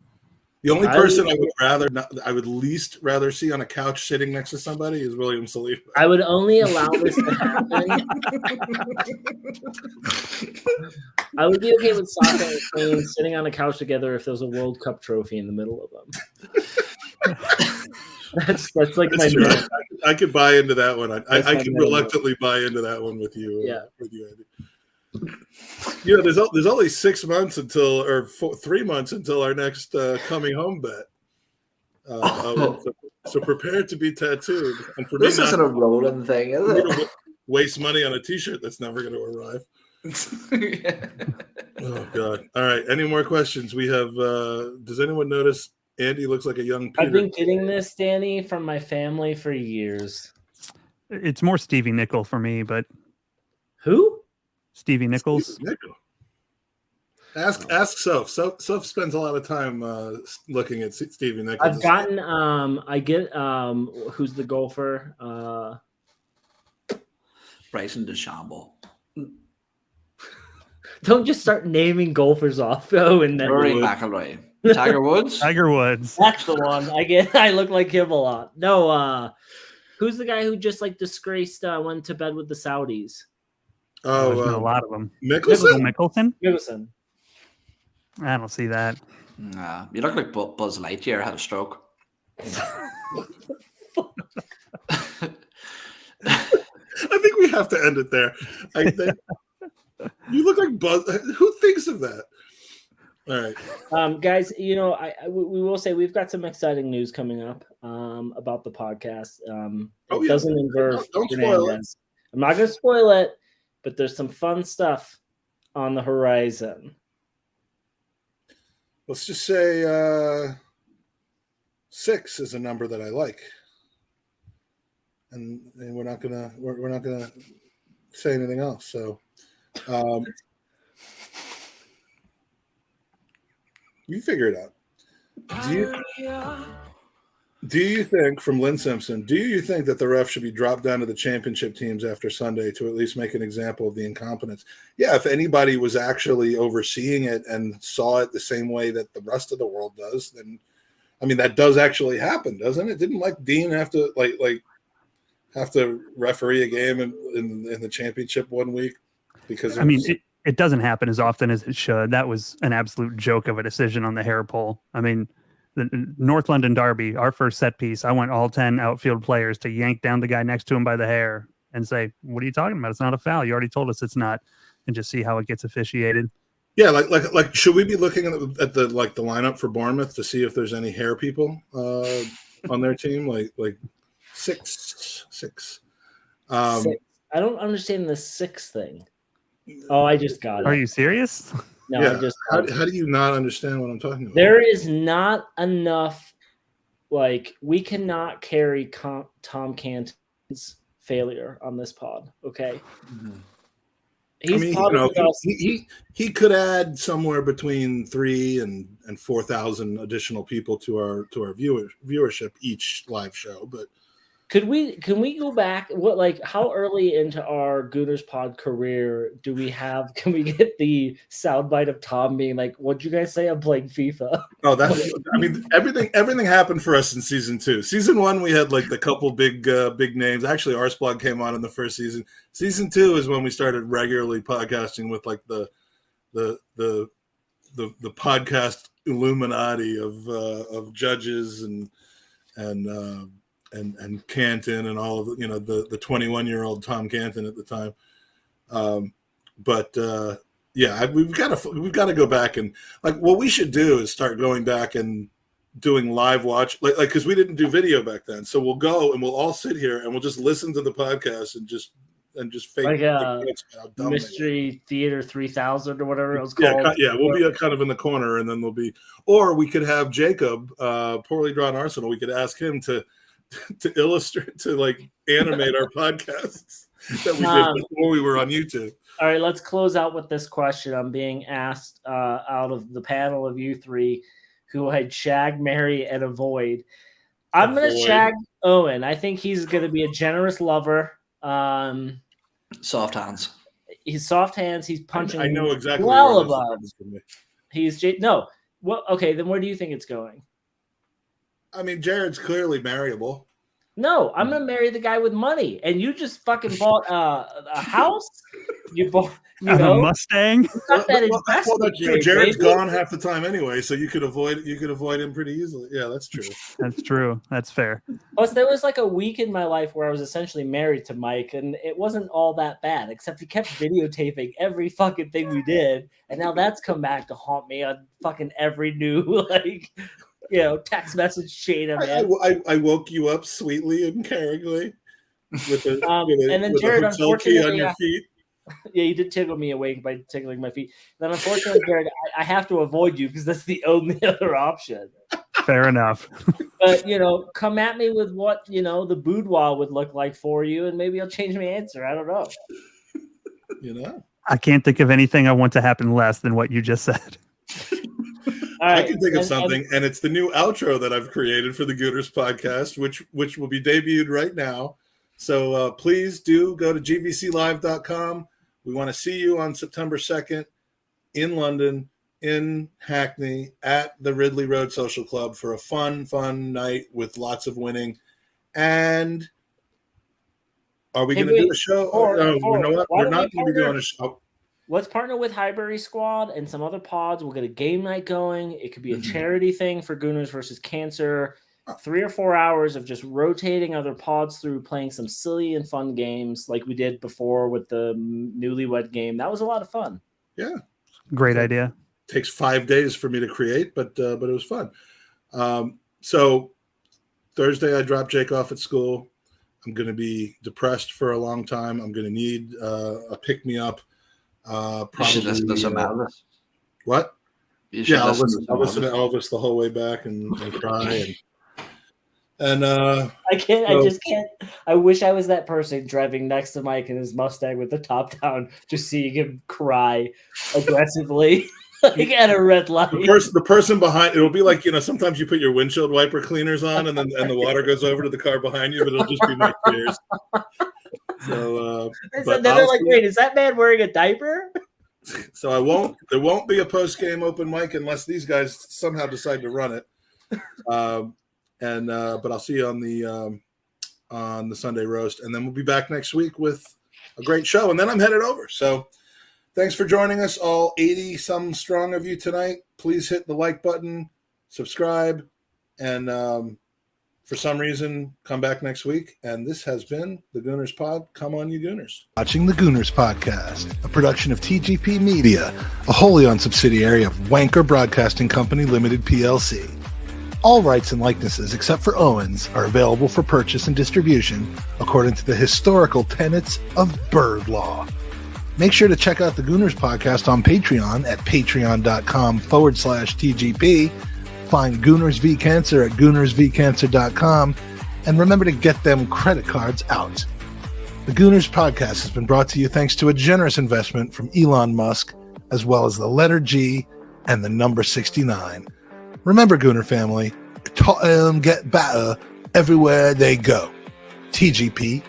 The only person I would least rather see on a couch sitting next to somebody is William Saliba. I would only allow this to happen. I would be okay with Saka and Kane sitting on a couch together if there was a World Cup trophy in the middle of them. That's my. I could buy into that one. I can reluctantly buy into that one with you. Yeah. With you, Andy. There's only 6 months 3 months until our next coming home bet. So prepare to be tattooed. And for this me, isn't a rolling thing, is it? Waste money on a T-shirt that's never going to arrive. Yeah. Oh God! All right. Any more questions? We have. Does anyone notice Andy looks like a young Peter. I've been getting this, Danny, from my family for years. It's more Stevie Nickel for me, but Who? Stevie Nichols. Stevie Nickel. Ask Soph. Soph spends a lot of time looking at Stevie Nichols. I've gotten I get who's the golfer? Bryson DeChambeau. Don't just start naming golfers off. Oh, and then Rory McIlroy. Tiger Woods. Tiger Woods. that's the one. I look like him a lot. No, who's the guy who just like disgraced went to bed with the Saudis? Oh, There's been a lot of them. Mickelson? Mickelson? I don't see that. Nah, you look like Buzz Lightyear had a stroke. I think we have to end it there. You look like Buzz. Who thinks of that? All right, guys. You know, we will say we've got some exciting news coming up about the podcast. It doesn't involve. Don't spoil it. I'm not going to spoil it, but there's some fun stuff on the horizon. Let's just say 6 is a number that I like, and we're not gonna say anything else. So, you figure it out. Do you think, from Lynn Simpson, do you think that the ref should be dropped down to the championship teams after Sunday to at least make an example of the incompetence? Yeah, if anybody was actually overseeing it and saw it the same way that the rest of the world does, then, I mean, that does actually happen, doesn't it? Didn't like Dean have to have to referee a game in the championship one week? Because it doesn't happen as often as it should. That was an absolute joke of a decision on the hair pull. I mean, the North London Derby, our first set piece, I want all 10 outfield players to yank down the guy next to him by the hair and say, "What are you talking about? It's not a foul. You already told us it's not," and just see how it gets officiated. Yeah, like should we be looking at the lineup for Bournemouth to see if there's any hair people on their team? Like six. I don't understand the 6 thing. Oh, I just got it. Are you serious? No, yeah. How do you not understand what I'm talking about? There is not enough. Like, we cannot carry Tom Canton's failure on this pod. Okay. Mm-hmm. He's he could add somewhere between 3,000 and 4,000 additional people to our viewership each live show, but. Can we go back? How early into our Gooners pod career can we get the soundbite of Tom being like, "What'd you guys say? I'm playing FIFA." Oh, everything happened for us in season 2. Season 1, we had like the couple big names. Actually, Arsblog came on in the first season. Season 2 is when we started regularly podcasting with like the podcast Illuminati of judges and Canton and all of the 21-year-old Tom Canton at the time, we've got to go back and what we should do is start going back and doing live watch because we didn't do video back then, so we'll go and we'll all sit here and we'll just listen to the podcast and just fake Mystery Theater 3000 or whatever it was called. We'll be kind of in the corner, and then or we could have Jacob, Poorly Drawn Arsenal. We could ask him to illustrate, to animate our podcasts that we did before we were on YouTube. All right, let's close out with this question. I'm being asked out of the panel of you 3 who I'd shag, marry, and avoid. I'm going to shag Owen. I think he's going to be a generous lover. Soft hands. He's soft hands. He's punching. I know exactly. Well above. No. Well, okay. Then where do you think it's going? I mean, Jared's clearly marryable. No, I'm gonna marry the guy with money, and you just fucking bought a house. You bought, a Mustang. You got that that's true. Jared's gone half the time anyway, so you could avoid him pretty easily. Yeah, that's true. That's true. That's fair. Plus, there was a week in my life where I was essentially married to Mike, and it wasn't all that bad, except he kept videotaping every fucking thing we did, and now that's come back to haunt me on fucking every new text message chain. I woke you up sweetly and caringly with and then Jared, unfortunately, on your feet. Yeah, you did tickle me awake by tickling my feet. Then, unfortunately, Jared, I have to avoid you because that's the only other option. Fair enough. But, come at me with what, the boudoir would look like for you, and maybe I'll change my answer. I don't know. I can't think of anything I want to happen less than what you just said. All right. I can think of something, and it's the new outro that I've created for the Gooners podcast, which will be debuted right now. So please do go to gvclive.com. We want to see you on September 2nd in London, in Hackney, at the Ridley Road Social Club for a fun night with lots of winning. And are we going to do a show? You know what? We're not going to be doing a show. Let's partner with Highbury Squad and some other pods. We'll get a game night going. It could be a charity thing for Gooners versus Cancer. 3 or 4 hours of just rotating other pods through, playing some silly and fun games like we did before with the Newlywed game. That was a lot of fun. Yeah. Great idea. Takes 5 days for me to create, but it was fun. So Thursday, I dropped Jake off at school. I'm going to be depressed for a long time. I'm going to need a pick-me-up. Probably, you should listen to some Elvis. What? I'll listen to Elvis the whole way back and cry. And I can't. I just can't. I wish I was that person driving next to Mike in his Mustang with the top down, just seeing him cry aggressively. Like at a red light. The person behind it'll be like, sometimes you put your windshield wiper cleaners on and the water goes over to the car behind you, but it'll just be my tears. So they're like, wait, is that man wearing a diaper? So there won't be a post game open mic unless these guys somehow decide to run it. But I'll see you on the Sunday roast, and then we'll be back next week with a great show, and then I'm headed over. So thanks for joining us, all 80 some strong of you tonight. Please hit the like button, subscribe, and for some reason, come back next week. And this has been the Gooners Pod. Come on, you Gooners. Watching the Gooners Podcast, a production of TGP Media, a wholly owned subsidiary of Wanker Broadcasting Company Limited, PLC. All rights and likenesses, except for Owen's, are available for purchase and distribution according to the historical tenets of bird law. Make sure to check out the Gooners Podcast on Patreon at patreon.com/TGP. Find Gooners v Cancer at goonersvcancer.com, and remember to get them credit cards out. The Gooners Podcast has been brought to you thanks to a generous investment from Elon Musk, as well as the letter G and the number 69. Remember, Gooner family, get better everywhere they go. TGP